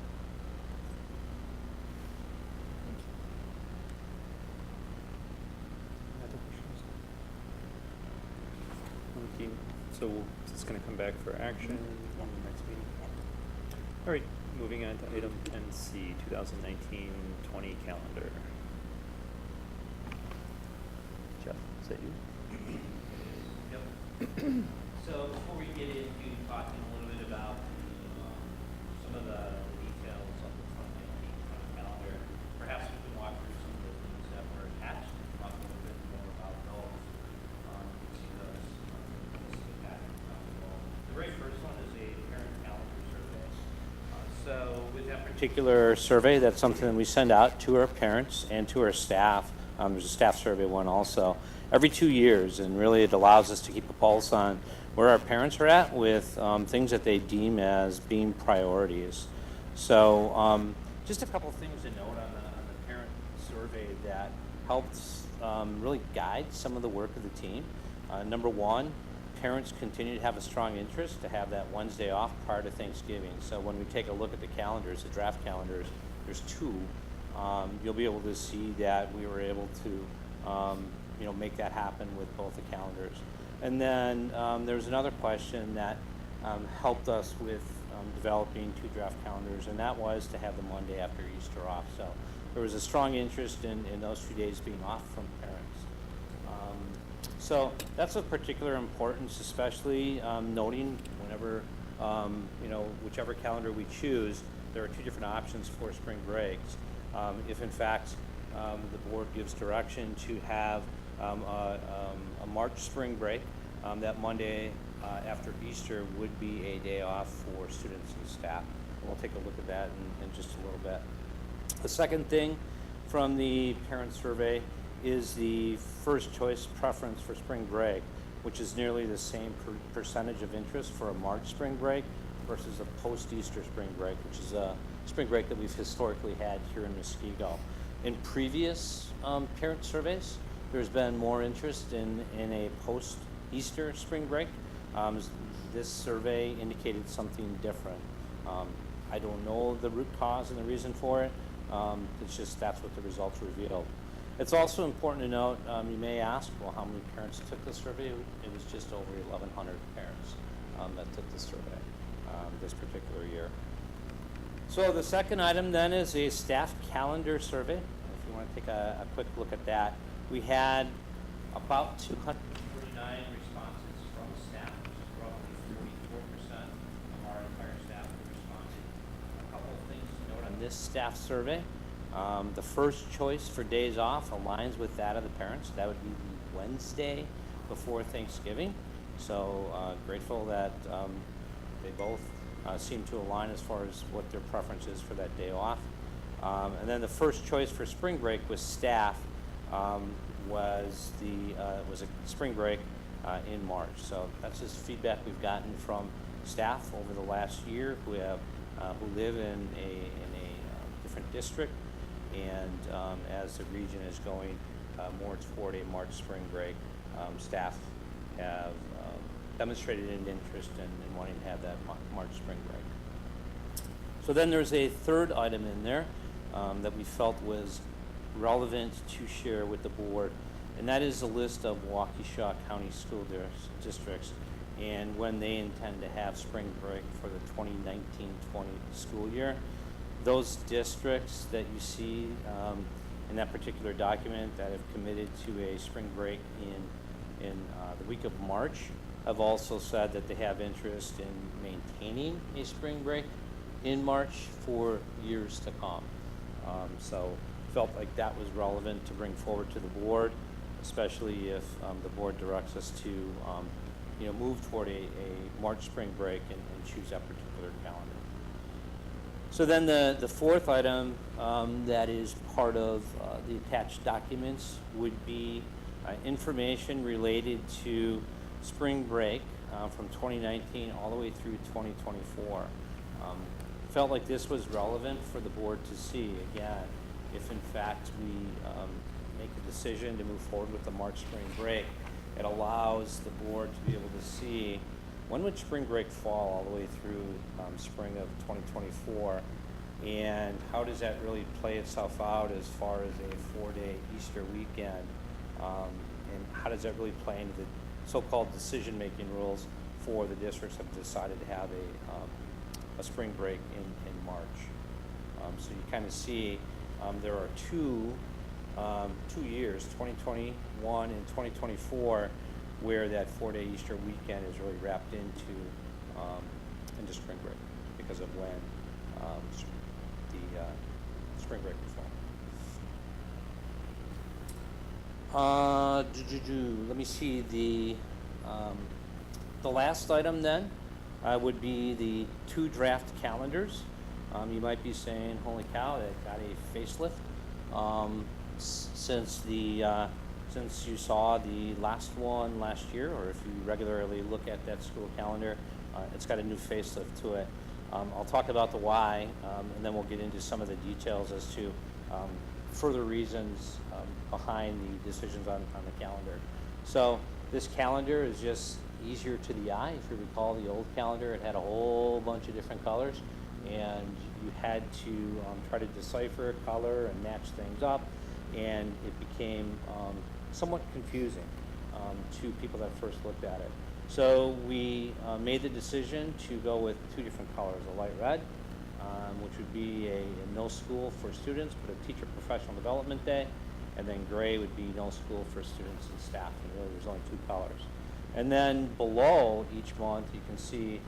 So it's going to come back for action in the next meeting. All right, moving on to item 10C, 2019-20 calendar. Jeff, is that you? Yep. So So before we get into talking a little bit about some of the details of the front calendar, perhaps we can walk through some of the things that were attached and talk a little bit more about those. You can see those listed in the packet. The very first one is a parent calendar survey. So with that particular survey, that's something that we send out to our parents and to our staff. There's a staff survey one also every 2 years, and really it allows us to keep a pulse on where our parents are at with things that they deem as being priorities. So just a couple of things to note on the parent survey that helps really guide some of the work of the team. Number one, parents continue to have a strong interest to have that Wednesday off prior to Thanksgiving. So when we take a look at the calendars, the draft calendars, there's two. You'll be able to see that we were able to make that happen with both the calendars. And then there was another question that helped us with developing two draft calendars, and that was to have the Monday after Easter off. So there was a strong interest in those 2 days being off from parents. So that's of particular importance, especially noting whenever, whichever calendar we choose, there are two different options for spring breaks. If in fact the board gives direction to have a March spring break, that Monday after Easter would be a day off for students and staff. And we'll take a look at that in just a little bit. The second thing from the parent survey is the first choice preference for spring break, which is nearly the same percentage of interest for a March spring break versus a post-Easter spring break, which is a spring break that we've historically had here in Muskego. In previous parent surveys, there's been more interest in a post-Easter spring break. This survey indicated something different. I don't know the root cause and the reason for it. It's just that's what the results revealed. It's also important to note, you may ask, well, how many parents took the survey? It was just over 1,100 parents that took the survey this particular year. So the second item then is a staff calendar survey. If you want to take a quick look at that, we had about 249 responses from staff, which is roughly 44% of our entire staff who responded. A couple of things to note on this staff survey. The first choice for days off aligns with that of the parents. That would be the Wednesday before Thanksgiving. So grateful that they both seem to align as far as what their preference is for that day off. And then the first choice for spring break with staff was a spring break in March. So that's just feedback we've gotten from staff over the last year who live in a different district. And as the region is going more toward a March spring break, staff have demonstrated an interest in wanting to have that March spring break. So then there's a third item in there that we felt was relevant to share with the board, and that is a list of Waukesha County school districts and when they intend to have spring break for the 2019-20 school year. Those districts that you see in that particular document that have committed to a spring break in the week of March have also said that they have interest in maintaining a spring break in March for years to come. So felt like that was relevant to bring forward to the board, especially if the board directs us to move toward a March spring break and choose that particular calendar. So then the fourth item that is part of the attached documents would be information related to spring break from 2019 all the way through 2024. Felt like this was relevant for the board to see, again, if in fact we make a decision to move forward with the March spring break, it allows the board to be able to see when would spring break fall all the way through spring of 2024, and how does that really play itself out as far as a 4-day Easter weekend, and how does that really play into the so-called decision-making rules for the districts that have decided to have a spring break in March. So you kind of see there are two years, 2021 and 2024, where that 4-day Easter weekend is really wrapped into spring break because of when the spring break will fall. Let me see the last item then would be the 2 draft calendars. You might be saying, "Holy cow, they got a facelift." Since you saw the last one last year, or if you regularly look at that school calendar, it's got a new facelift to it. I'll talk about the why, and then we'll get into some of the details as to further reasons behind the decisions on the calendar. So this calendar is just easier to the eye. If you recall the old calendar, it had a whole bunch of different colors, and you had to try to decipher color and match things up, and it became somewhat confusing to people that first looked at it. So we made the decision to go with 2 different colors, a light red, which would be a no school for students, but a teacher professional development day, and then gray would be no school for students and staff, and really there's only 2 colors. And then below each month you can see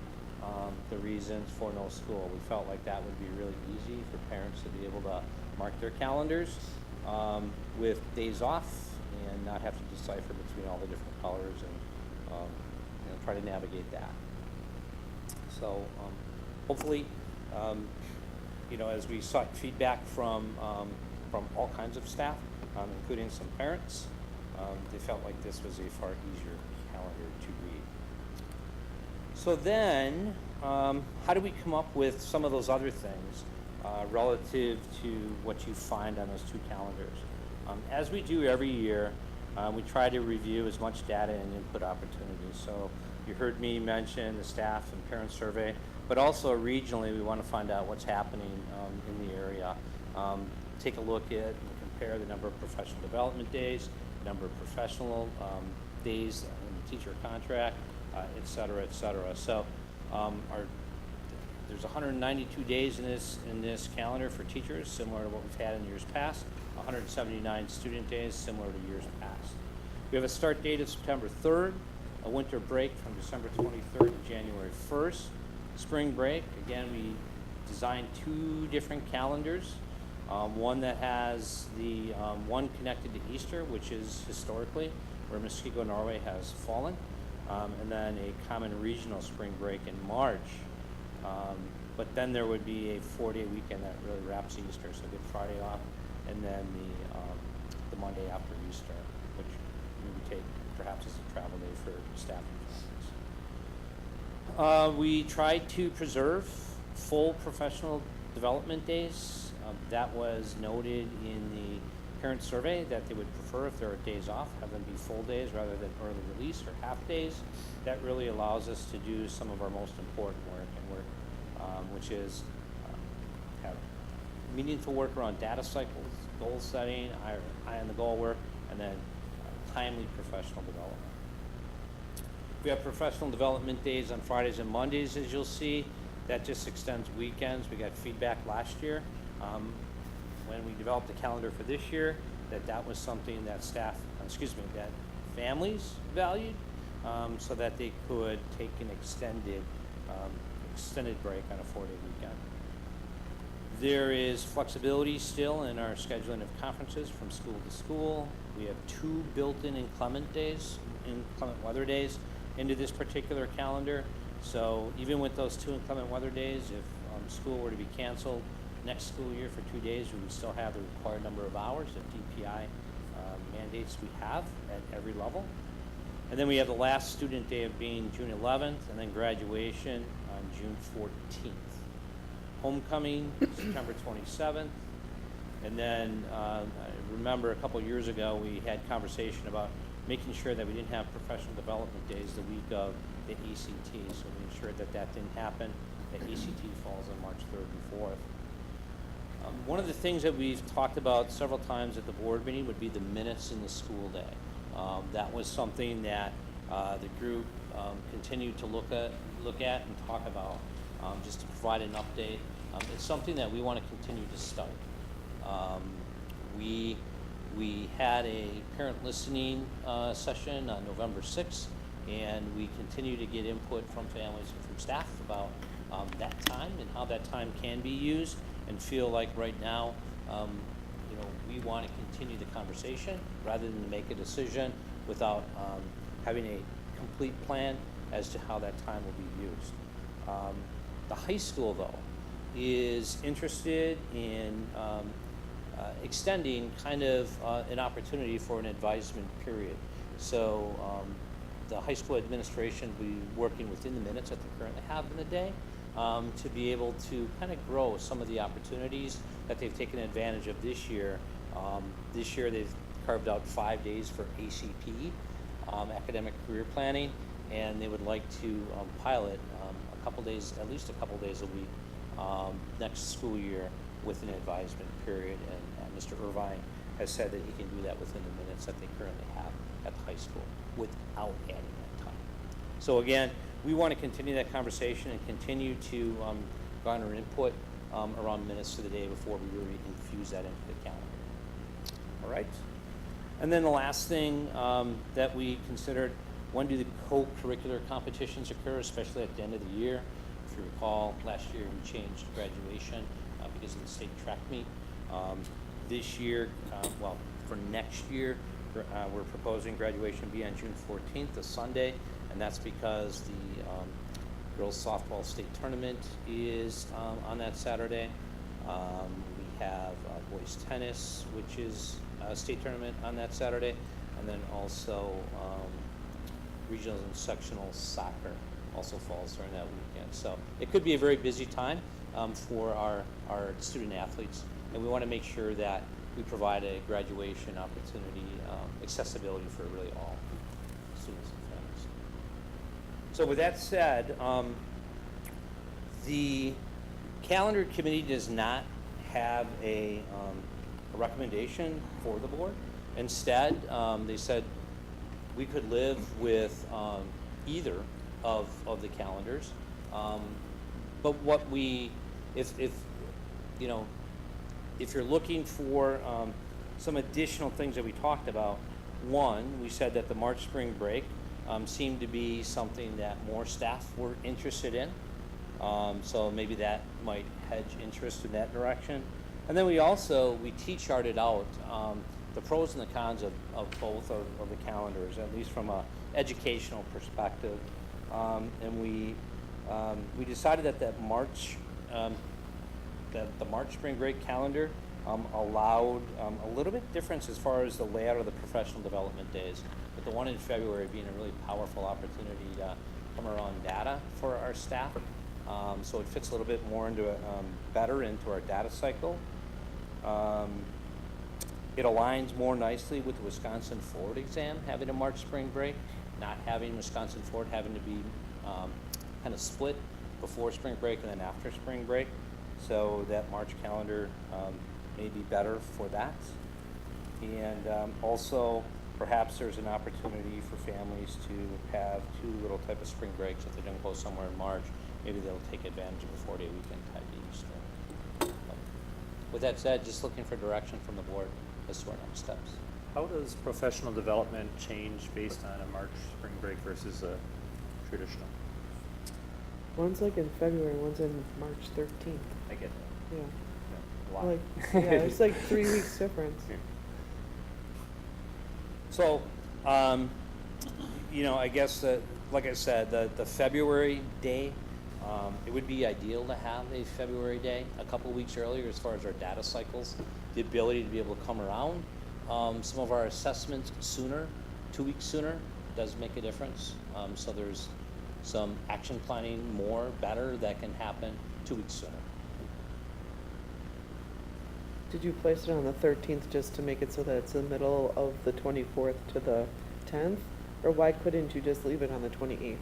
the reasons for no school. We felt like that would be really easy for parents to be able to mark their calendars with days off and not have to decipher between all the different colors and try to navigate that. So hopefully, as we sought feedback from all kinds of staff, including some parents, they felt like this was a far easier calendar to read. So then, how do we come up with some of those other things relative to what you find on those 2 calendars? As we do every year, we try to review as much data and input opportunities. So you heard me mention the staff and parent survey, but also regionally we want to find out what's happening in the area. Take a look at and compare the number of professional development days, the number of professional days in the teacher contract, et cetera, et cetera. So there's 192 days in this calendar for teachers, similar to what we've had in years past. 179 student days, similar to years past. We have a start date of September 3rd, a winter break from December 23rd to January 1st. Spring break, again, we designed 2 different calendars. One that has the one connected to Easter, which is historically where Muskegon, Norway has fallen, and then a common regional spring break in March. But then there would be a 4-day weekend that really wraps Easter, so Good Friday off, and then the Monday after Easter, which we would take perhaps as a travel day for staff and families. We tried to preserve full professional development days. That was noted in the parent survey that they would prefer, if there are days off, have them be full days rather than early release or half days. That really allows us to do some of our most important work, which is have meaningful work around data cycles, goal setting, eye on the goal work, and then timely professional development. We have professional development days on Fridays and Mondays, as you'll see. That just extends weekends. We got feedback last year when we developed the calendar for this year that was something that that families valued, so that they could take an extended break on a 4-day weekend. There is flexibility still in our scheduling of conferences from school to school. We have 2 built-in inclement days, inclement weather days, into this particular calendar. So even with those 2 inclement weather days, if school were to be canceled next school year for 2 days, we would still have the required number of hours of DPI mandates we have at every level. And then we have the last student day of being June 11th, and then graduation on June 14th. Homecoming, September 27th. And then I remember a couple years ago we had conversation about making sure that we didn't have professional development days the week of the ACT, so we ensured that didn't happen. The ACT falls on March 3rd and 4th. One of the things that we've talked about several times at the board meeting would be the minutes in the school day. That was something that the group continued to look at and talk about, just to provide an update. It's something that we want to continue to study. We We had a parent listening session on November 6th, and we continue to get input from families and from staff about that time and how that time can be used, and feel like right now, we want to continue the conversation rather than make a decision without having a complete plan as to how that time will be used. The high school, though, is interested in extending kind of an opportunity for an advisement period. So the high school administration will be working within the minutes that they currently have in the day to be able to kind of grow some of the opportunities that they've taken advantage of this year. This year they've carved out 5 days for ACP, academic career planning, and they would like to pilot at least a couple days a week next school year with an advisement period. And Mr. Irvine has said that he can do that within the minutes that they currently have at the high school without adding that time. So again, we want to continue that conversation and continue to garner input around minutes to the day before we really infuse that into the calendar. All right. And then the last thing that we considered, when do the co-curricular competitions occur, especially at the end of the year? If you recall, last year we changed graduation because of the state track meet. This year, for next year, we're proposing graduation be on June 14th, a Sunday, and that's because the girls softball state tournament is on that Saturday. We have boys tennis, which is a state tournament on that Saturday, and then also regionals and sectional soccer also falls during that weekend. So it could be a very busy time for our student athletes, and we want to make sure that we provide a graduation opportunity, accessibility for really all students and families. So with that said, the calendar committee does not have a recommendation for the board. Instead, they said we could live with either of the calendars. But what if you're looking for some additional things that we talked about, one, we said that the March spring break seemed to be something that more staff were interested in. So maybe that might hedge interest in that direction. And then we teach charted out the pros and the cons of both of the calendars, at least from an educational perspective. And we decided that the March spring break calendar allowed a little bit difference as far as the layout of the professional development days, but the one in February being a really powerful opportunity to come around data for our staff. So it fits a little bit more better into our data cycle. It aligns more nicely with the Wisconsin Forward exam, having a March spring break, not having Wisconsin Forward having to be kind of split before spring break and then after spring break. So that March calendar may be better for that. And also, perhaps there's an opportunity for families to have 2 little type of spring breaks. If they don't go somewhere in March, maybe they'll take advantage of a 4-day weekend tied to Easter. But with that said, just looking for direction from the board as to our next steps. How does professional development change based on a March spring break versus a traditional? One's like in February, one's in March 13th. I get that. Yeah. A lot. It's like 3 weeks difference. Yeah. So, I guess that, like I said, the February day, it would be ideal to have a February day a couple weeks earlier as far as our data cycles, the ability to be able to come around. Some of our assessments sooner, 2 weeks sooner, does make a difference. So there's some action planning better that can happen 2 weeks sooner. Did you place it on the 13th just to make it so that it's the middle of the 24th to the 10th? Or why couldn't you just leave it on the 28th?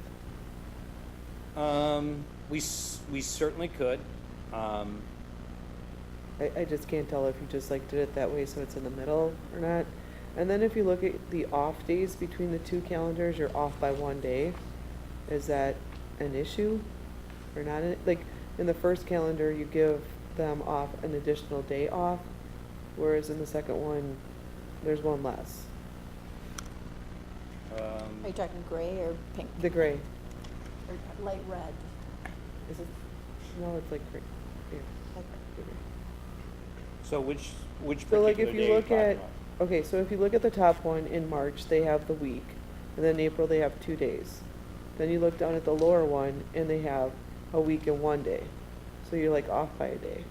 We certainly could. I just can't tell if you just did it that way so it's in the middle or not. And then if you look at the off days between the 2 calendars, you're off by 1 day. Is that an issue or not? Like in the first calendar, you give them off an additional day off, whereas in the second one, There's one less. Are you talking gray or pink? The gray. Or light red? Is it? No, it's like gray. Yeah. Like the gray. So which So like particular if day you are look talking at, about? okay, so if you look at the top one, in March, they have the week, and then in April, they have 2 days. Then you look down at the lower one, and they have a week and 1 day. So you're like off by a day.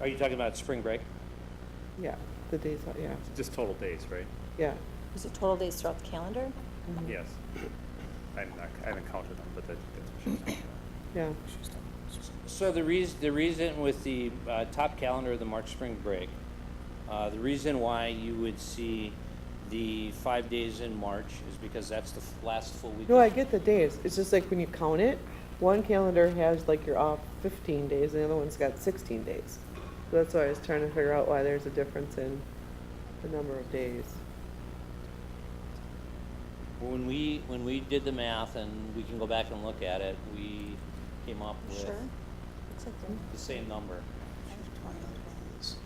Are you talking about spring break? Yeah, the days, yeah, Just total days, right? yeah. Is it total days throughout the calendar? Yes. I haven't counted them, but that's what she's talking about. Yeah. So the reason with the top calendar of the March spring break, the reason why you would see the 5 days in March is because that's the last full week. No, I get the days. It's just like when you count it, one calendar has like you're off 15 days, and the other one's got 16 days. So that's why I was trying to figure out why there's a difference in the number of days. When we did the math, and we can go back and look at it, we came up with Sure. Looks like there- the same number.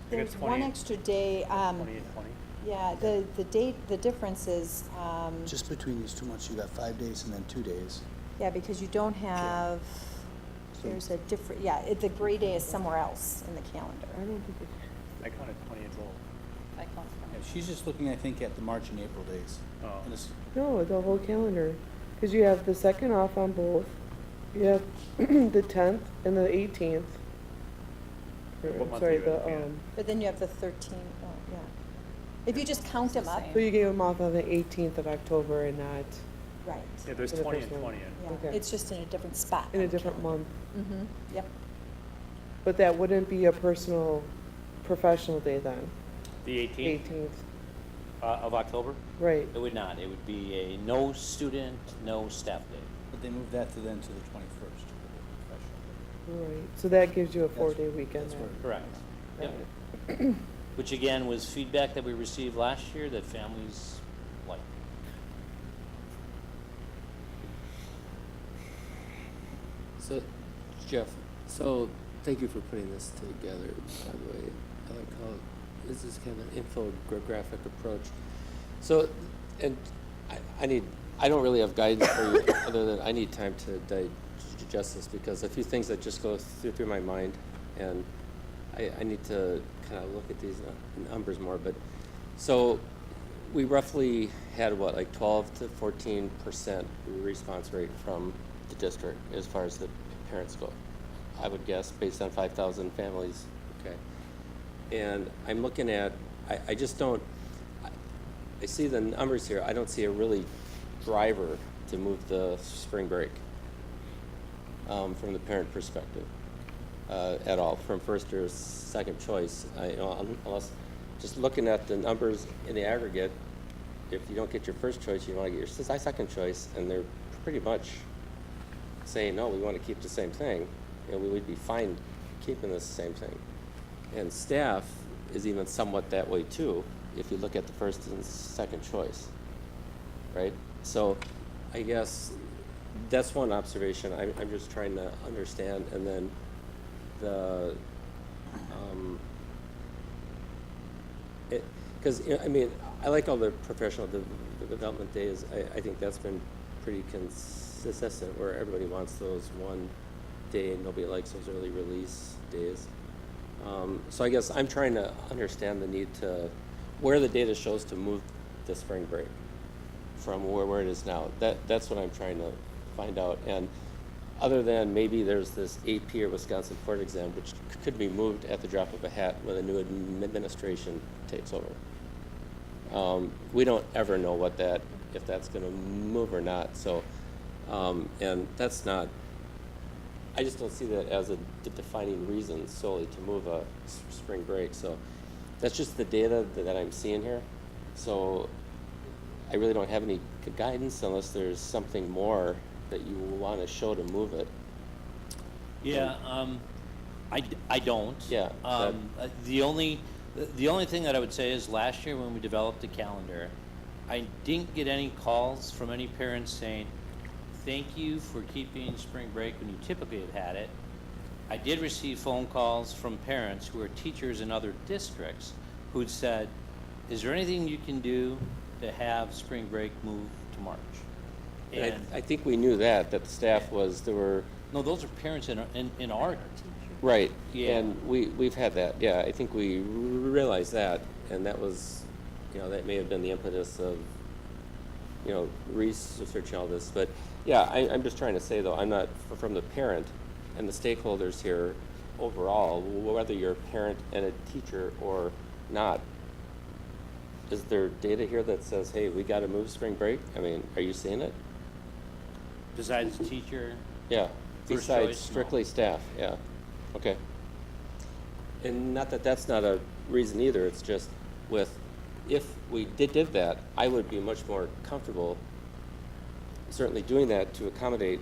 There's one extra day. 20 and 20? Yeah, the date, the difference is, Just between these 2 months, you got 5 days and then 2 days. yeah, because you don't have, there's a different, yeah, the gray day is somewhere else in the calendar. I don't think I counted 20 as well. I count Yeah, she's just looking, I think, at the March and April days. Oh. And it's- No, the whole calendar. Because you have the second off on both. You have the 10th and the 18th. What month Sorry, are you the, looking at? But then you have the 13, oh, yeah. If you just count them up, so you gave them off on the 18th of October and not right, Yeah, there's For the 20 first and one. 20 in. yeah, Okay. it's just in a different spot. in a different month. Mm-hmm, yep. But that wouldn't be a personal, professional day then. The 18th 18th, of October? right. It would not. It would be a no student, no staff day. But they moved that to then to the 21st. Right. So that gives you a That's- 4-day weekend that's then. Correct. Yep. Got Which again was feedback that we received last year that families liked. So, Jeff, so thank you for putting this together, by the way. I like how this is kind of an infographic approach. So, and I don't really have guidance for you other than I need time to digest this because a few things that just go through my mind and I need to kind of look at these numbers more. But so we roughly had what, like 12 to 14% response rate from the district as far as the parents go. I would guess based on 5,000 families. Okay. And I'm looking at, I just don't, I see the numbers here. I don't see a really driver to move the spring break from the parent perspective at all, from first or second choice. Unless just looking at the numbers in the aggregate, if you don't get your first choice, you want to get your second choice, and they're pretty much saying, no, we want to keep the same thing, and we would be fine keeping the same thing. And staff is even somewhat that way too, if you look at the first and second choice, right? So I guess that's one observation I'm just trying to understand. And then the, because I mean, I like all the professional development days. I think that's been pretty consistent where everybody wants those one day and nobody likes those early release days. So I guess I'm trying to understand the need to, where the data shows to move the spring break from where it is now. That's what I'm trying to find out. And other than maybe there's this AP or Wisconsin Port exam, which could be moved at the drop of a hat when a new administration takes over. We don't ever know what if that's going to move or not. So, and that's not, I just don't see that as a defining reason solely to move a spring break. So that's just the data that I'm seeing here. So I really don't have any guidance unless there's something more that you want to show to move it. Yeah, I don't. Yeah. The only thing that I would say is last year when we developed the calendar, I didn't get any calls from any parents saying, thank you for keeping spring break when you typically have had it. I did receive phone calls from parents who are teachers in other districts who'd said, is there anything you can do to have spring break move to March? And I think we knew that the staff was, there were. No, those are parents in our. Right, Yeah. and we've had that, yeah, I think we realized that, and that was, that may have been the impetus of, researching all this, but, yeah, I'm just trying to say, though, I'm not, from the parent and the stakeholders here, overall, whether you're a parent and a teacher or not, is there data here that says, hey, we gotta move spring break? I mean, are you seeing it? Besides teacher? Yeah, First besides choice, no. strictly staff, yeah, okay. And not that that's not a reason either, it's just if we did that, I would be much more comfortable certainly doing that to accommodate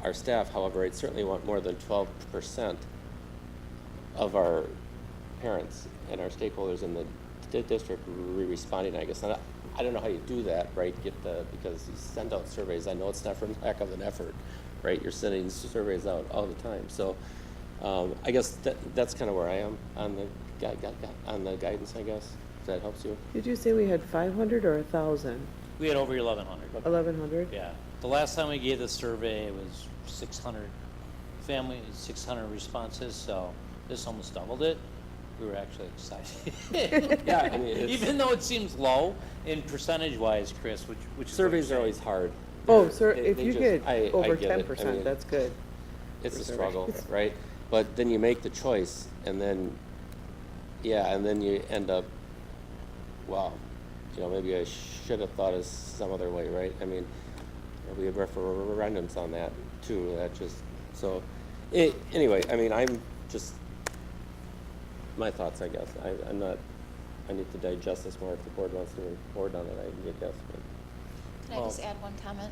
our staff. However, I'd certainly want more than 12% of our parents and our stakeholders in the district responding, I guess. And I don't know how you do that, right? Because you send out surveys. I know it's not for lack of an effort, right? You're sending surveys out all the time. So I guess that's kind of where I am on the guidance, I guess, if that helps you. Did you say we had 500 or 1,000? We had over 1,100. 1,100? Yeah. The last time we gave the survey, it was 600 families, 600 responses, so this almost doubled it. We were actually excited. Yeah, I mean, even though it seems low in percentage-wise, Chris, which surveys are always hard. Oh, sir, if They you just- get I over get it. 10%, I mean, that's good. It's for a surveys. struggle, right? But then you make the choice, and then, and then you end up, wow, maybe I should have thought of some other way, right? I mean, we have referendums on that too. That just anyway. I mean, I'm just my thoughts, I guess. I'm not. I need to digest this more. If the board wants to report on it, I guess. But. Can I just add one comment?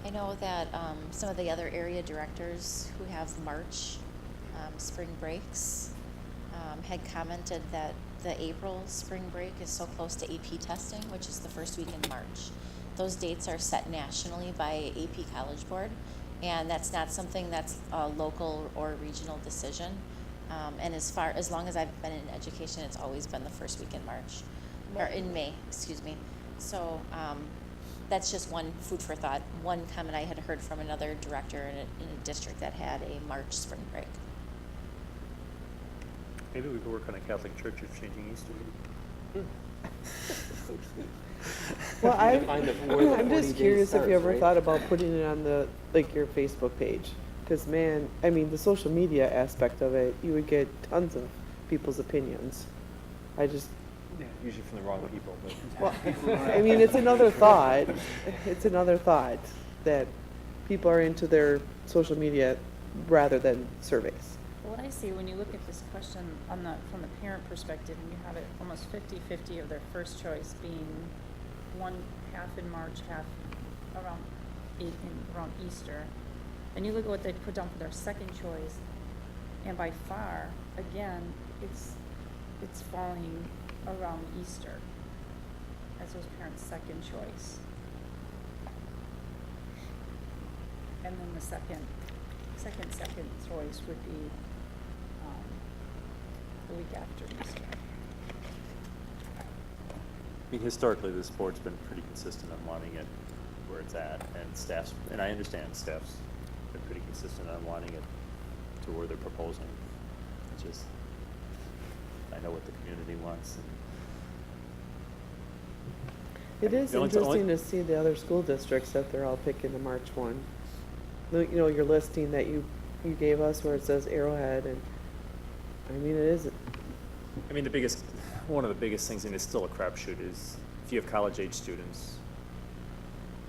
I know that some of the other area directors who have March spring breaks had commented that the April spring break is so close to AP testing, which is the first week in March. Those dates are set nationally by AP College Board, and that's not something that's a local or regional decision. And as long as I've been in education, it's always been the first week in March, or in May, excuse me. So that's just one food for thought. One comment I had heard from another director in a district that had a March spring break. Maybe we could work on a Catholic church of changing Easter. Well, Find the where the I'm 40 just days curious if starts, you ever right? thought about putting it on your Facebook page. Because, man, I mean, the social media aspect of it, you would get tons of people's opinions. Yeah, usually from the wrong people. Well, I mean, it's another thought. It's another thought that people are into their social media rather than surveys. What I see when you look at this question from the parent perspective, and you have it almost 50-50 of their first choice being one half in March, half around Easter, and you look at what they put down for their second choice, and by far, again, it's falling around Easter as those parents' second choice. And then the second choice would be the week after Easter. I mean, historically, this board's been pretty consistent on wanting it where it's at, and I understand staff's been pretty consistent on wanting it to where they're proposing. It's just, I know what the community wants. It is The only- interesting to see the other school districts that they're all picking the March one. Your listing that you gave us where it says Arrowhead, and I mean, it is. I mean, one of the biggest things, and it's still a crapshoot, is if you have college-age students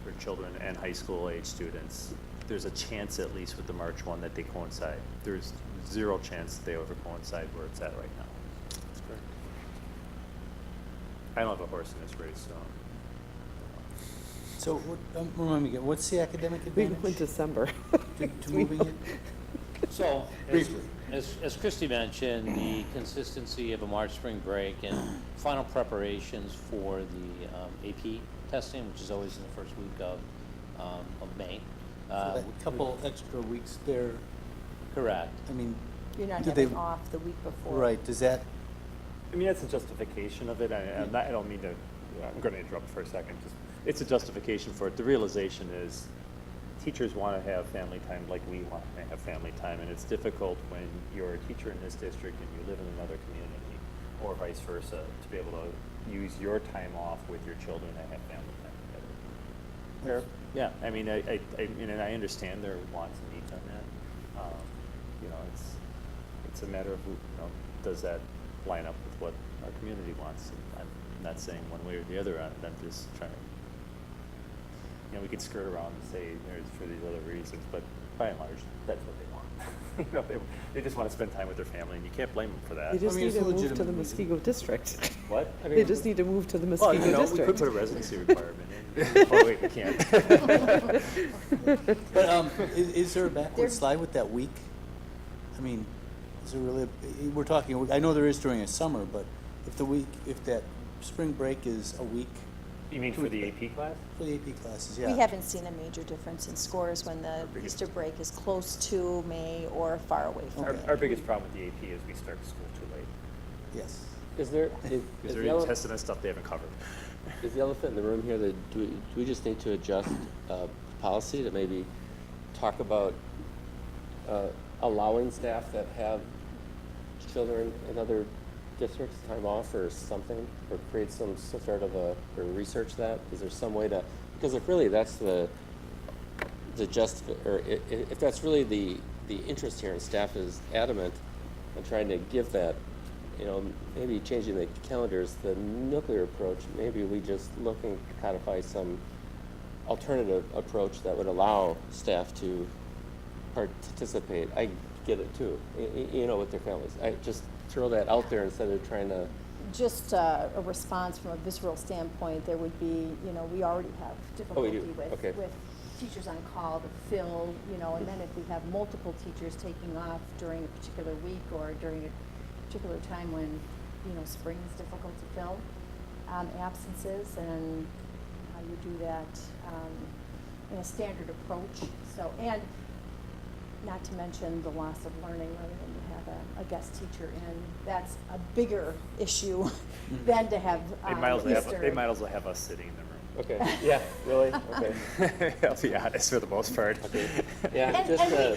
or children and high school-age students, there's a chance, at least with the March one, that they coincide. There's zero chance that they ever coincide where it's at right now. That's correct. I don't have a horse in this race, so. So, remind me again, what's the academic We advantage? went December. to moving it? So, Briefly. as Christy mentioned, the consistency of a March spring break and final preparations for the AP testing, which is always in the first week of May. So that couple extra weeks there. Correct. I mean, You're not do having they- off the week before. right, does that I mean, that's a justification of it. I don't mean to, I'm going to interrupt for a second. It's a justification for it. The realization is teachers want to have family time like we want to have family time, and it's difficult when you're a teacher in this district and you live in another community, or vice versa, to be able to use your time off with your children and have family time together. Yeah, I mean, and I understand their wants and needs on that. It's a matter of, does that line up with what our community wants? And I'm not saying one way or the other on it. I'm just trying to, we could skirt around and say there's for these other reasons, but by and large, that's what they want. They just want to spend time with their family, and you can't blame them for that. They just need to move to the Muskego district. What? They just need to move to the Muskego district. We could put a residency requirement in. Oh, wait, we can't. But is there a backward slide with that week? I mean, is there really, we're talking, I know there is during a summer, but if that spring break is a week. You mean for the AP class? For the AP classes, yeah. We haven't seen a major difference in scores when the Easter break is close to May or far away from May. Our biggest problem with the AP is we start school too late. Yes. Is there, Because they're testing on stuff they haven't covered. Is the elephant in the room here that do we just need to adjust policy to maybe talk about allowing staff that have children in other districts time off or something, or create some sort of or research that? Is there some way to, because if really that's or if that's really the interest here and staff is adamant on trying to give that, maybe changing the calendars, the nuclear approach, maybe we just look and codify some alternative approach that would allow staff to participate. I get it too, with their families. I just throw that out there instead of trying to. Just a response from a visceral standpoint, there would be, we already have difficulty with teachers on call to fill, and then if we have multiple teachers taking off during a particular week or during a particular time when, spring is difficult to fill absences, and how you do that in a standard approach. So, and not to mention the loss of learning when you have a guest teacher in. That's a bigger issue than to have They might as well have us sitting in the room. Okay. Yeah. Really? Okay. I'll be honest for the most part. Okay. Yeah.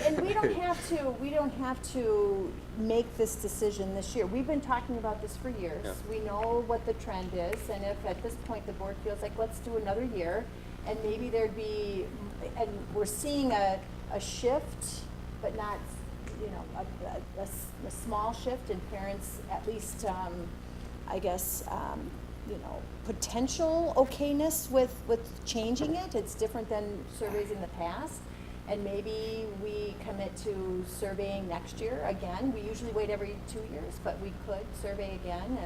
And we don't have to make this decision this year. We've been talking about this for years. Yeah. We know what the trend is, and if at this point the board feels like let's do another year, and maybe there'd be, and we're seeing a shift, but not, a small shift in parents, at least, potential okayness with changing it. It's different than surveys in the past. And maybe we commit to surveying next year again. We usually wait every 2 years, but we could survey again,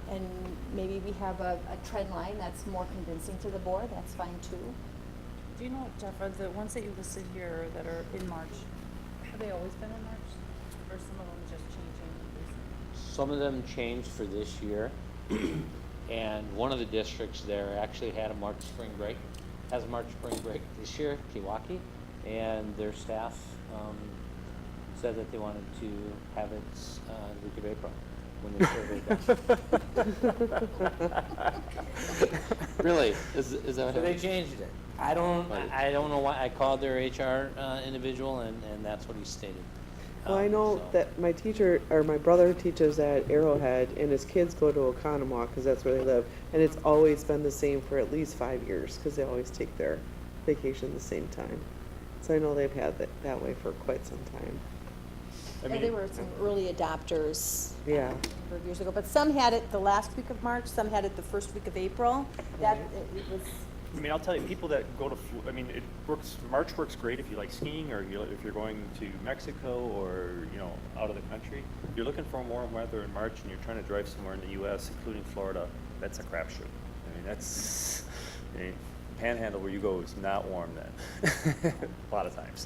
and maybe we have a trend line that's more convincing to the board. That's fine too. Do you know, Jeff, are the ones that you listed here that are in March, have they always been in March? Or some of them just changing? Some of them changed for this year. And one of the districts there actually had a March spring break, has a March spring break this year, Pewaukee, and their staff said that they wanted to have it the week of April when they surveyed them. Really? Is that So they changed it. I don't know why. I called their HR individual, and that's what he stated. Well, I know that my brother teaches at Arrowhead, and his kids go to Oconomowoc because that's where they live, and it's always been the same for at least 5 years because they always take their vacation the same time. So I know they've had that way for quite some time. They were some early adopters. Yeah. A number of years ago, but some had it the last week of March, some had it the first week of April. That it was. I mean, I'll tell you, people that go to, it works, March works great if you like skiing, or if you're going to Mexico, or, out of the country. If you're looking for warm weather in March and you're trying to drive somewhere in the U.S., including Florida, that's a crapshoot. Panhandle where you go is not warm then, a lot of times.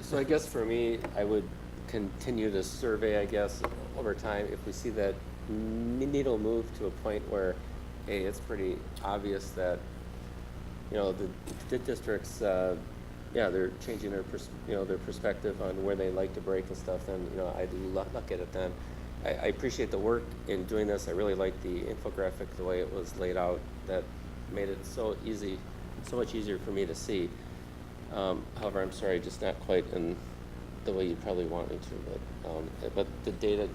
So I guess for me, I would continue to survey, I guess, over time. If we see that needle move to a point where, hey, it's pretty obvious that, the districts, they're changing their perspective on where they like to break and stuff, then, I do look at it then. I appreciate the work in doing this. I really like the infographic, the way it was laid out. That made it so easy, so much easier for me to see. However, I'm sorry, just not quite in the way you probably want me to. But the data,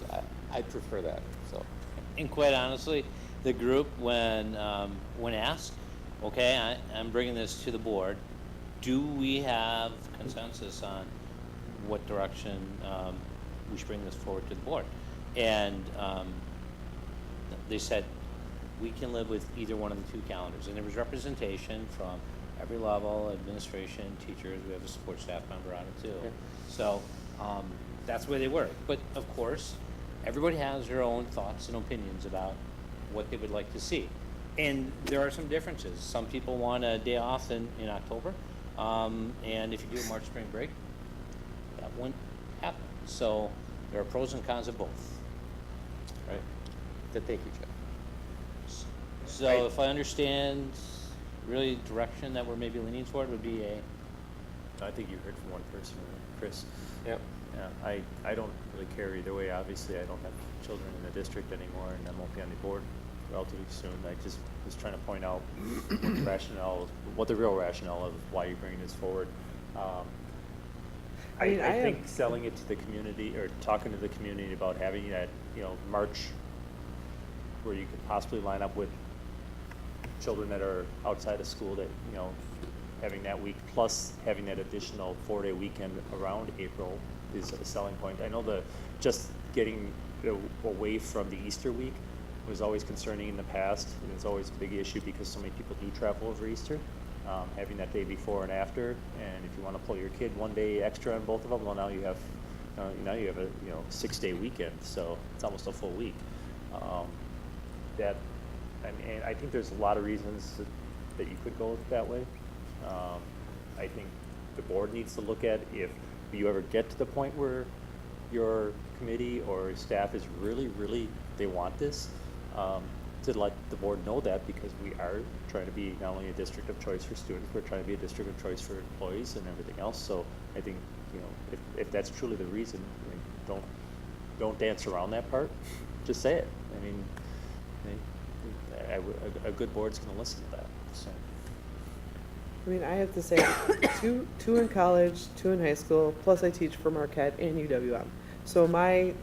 I prefer that. So. And quite honestly, the group, when asked, okay, I'm bringing this to the board, do we have consensus on what direction we should bring this forward to the board? And they said, we can live with either one of the two calendars. And there was representation from every level, administration, teachers. We have a support staff member on it too. Okay. So that's the way they work. But of course, everybody has their own thoughts and opinions about what they would like to see. And there are some differences. Some people want a day off in October. And if you do a March spring break, that wouldn't happen. So there are pros and cons of both. Right? Thank you, Jeff. So if I understand really direction that we're maybe leaning toward would be I think you heard from one person, Chris. Yep. Yeah, I don't really care either way. Obviously, I don't have children in the district anymore, and I won't be on the board relatively soon. I just was trying to point out what the real rationale of why you're bringing this forward. I think selling it to the community or talking to the community about having that, March where you could possibly line up with children that are outside of school that, having that week plus having that additional 4-day weekend around April is a selling point. I know just getting away from the Easter week was always concerning in the past, and it's always a big issue because so many people do travel over Easter. Having that day before and after, and if you want to pull your kid one day extra on both of them, well, now you have a 6-day weekend, so it's almost a full week. I think there's a lot of reasons that you could go that way. I think the board needs to look at if you ever get to the point where your committee or staff is really they want this, to let the board know that, because we are trying to be not only a district of choice for students, we're trying to be a district of choice for employees and everything else. So I think, if that's truly the reason, don't dance around that part. Just say it. I mean, a good board's going to listen to that. So. I mean, I have to say, two in college, 2 in high school, plus I teach for Marquette and UWM. So my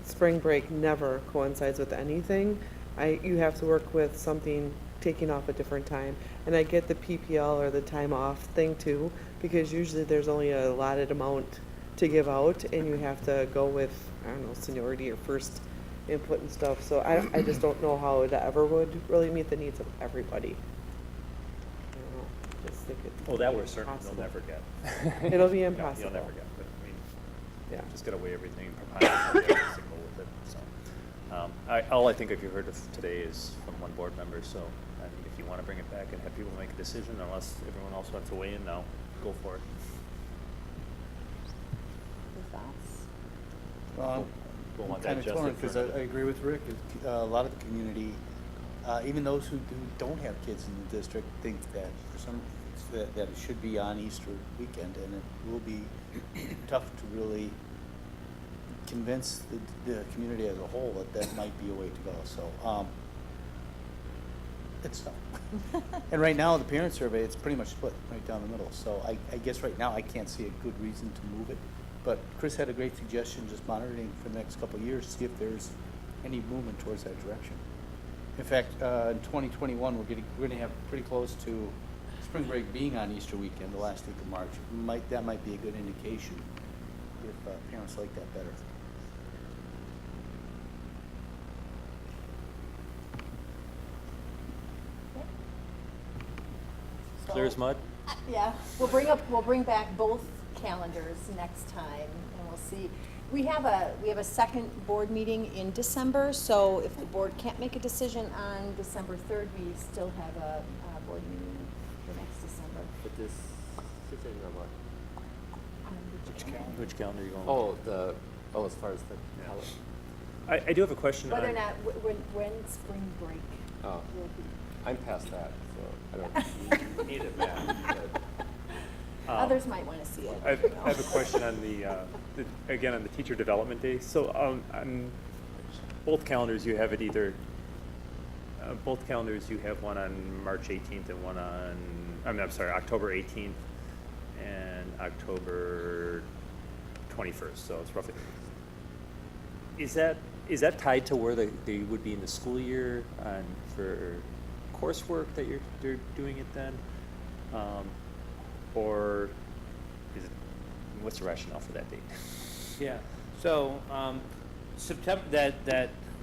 spring break never coincides with anything. You have to work with something taking off a different time. And I get the PPL or the time off thing too, because usually there's only a allotted amount to give out, and you have to go with, I don't know, seniority or first input and stuff. So I just don't know how it ever would really meet the needs of everybody. I don't know. Just think it's Well, that we're certain impossible. you'll never get. It'll be No, impossible. you'll never get, but I mean, Yeah. just gotta weigh everything and signal with it. So, all I think if you heard of today is from one board member. So, I mean, if you want to bring it back and have people make a decision, unless everyone else wants to weigh in now, go for it. Your thoughts? Well, We'll I'm want that kind of torn adjusted because for I agree with Rick. A lot of the community, even those who don't have kids in the district, think that for some that it should be on Easter weekend, and it will be tough to really convince the community as a whole that might be a way to go. So it's tough. And right now, the parent survey, it's pretty much split right down the middle. So I guess right now I can't see a good reason to move it. But Chris had a great suggestion, just monitoring for the next couple of years to see if there's any movement towards that direction. In fact, in 2021, we're going to have pretty close to spring break being on Easter weekend, the last week of March. That might be a good indication if parents like that better. Clear as mud? Yeah, we'll bring back both calendars next time, and we'll see. We have a second board meeting in December, so if the board can't make a decision on December 3rd, we still have a board meeting for next December. But this decision on what? Which calendar are you going with? As far as the calendar. I do have a question Whether on. or not, when spring break Oh. will be. I'm past that, so I don't need it back. But, Others might want to see it. I have a question on the teacher development day. So both calendars you have it either, both calendars you have one on March 18th and one on, I'm sorry, October 18th and October 21st, so it's roughly. Is that tied to where they would be in the school year for coursework that they're doing it then? Or is it, what's the rationale for that date? Yeah, so September,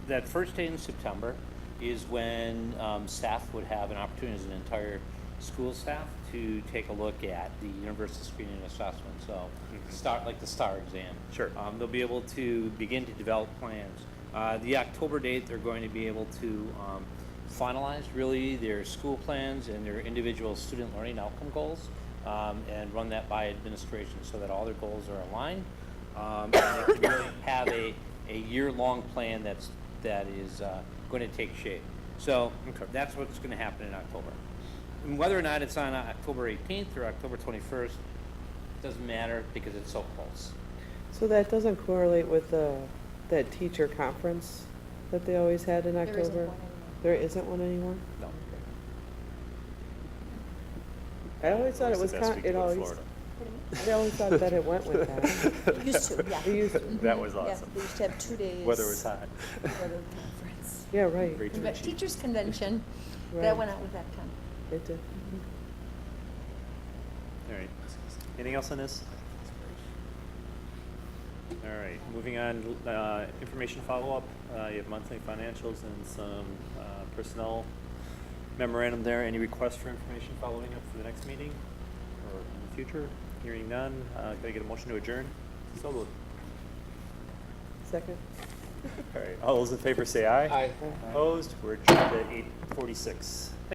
that first day in September is when staff would have an opportunity as an entire school staff to take a look at the universal screening assessment. So like the STAR exam. Sure. They'll be able to begin to develop plans. The October date, they're going to be able to finalize really their school plans and their individual student learning outcome goals, and run that by administration so that all their goals are aligned. And they can really have a year-long plan that is going to take shape. So that's what's going to happen in October. And whether or not it's on October 18th or October 21st doesn't matter because it's so close. So that doesn't correlate with that teacher conference that they always had in October? isn't one anymore. There isn't one anymore? No. I always thought it was, it always, I always thought that it went with that. It used to, yeah. It used to. That was Yeah, awesome. we used to have 2 days. Weather was hot. Weather conference. Yeah, right. Great to But achieve. teachers' convention, Right. that went out with that time. It did. All right. Anything else on this? All right. Moving on. Information follow-up. You have monthly financials and some personnel memorandum there. Any requests for information following up for the next meeting or in the future? Hearing none. Can I get a motion to adjourn? So moved. Second. All right. All those in favor say aye. Aye. Opposed? We're adjourned at 8:46.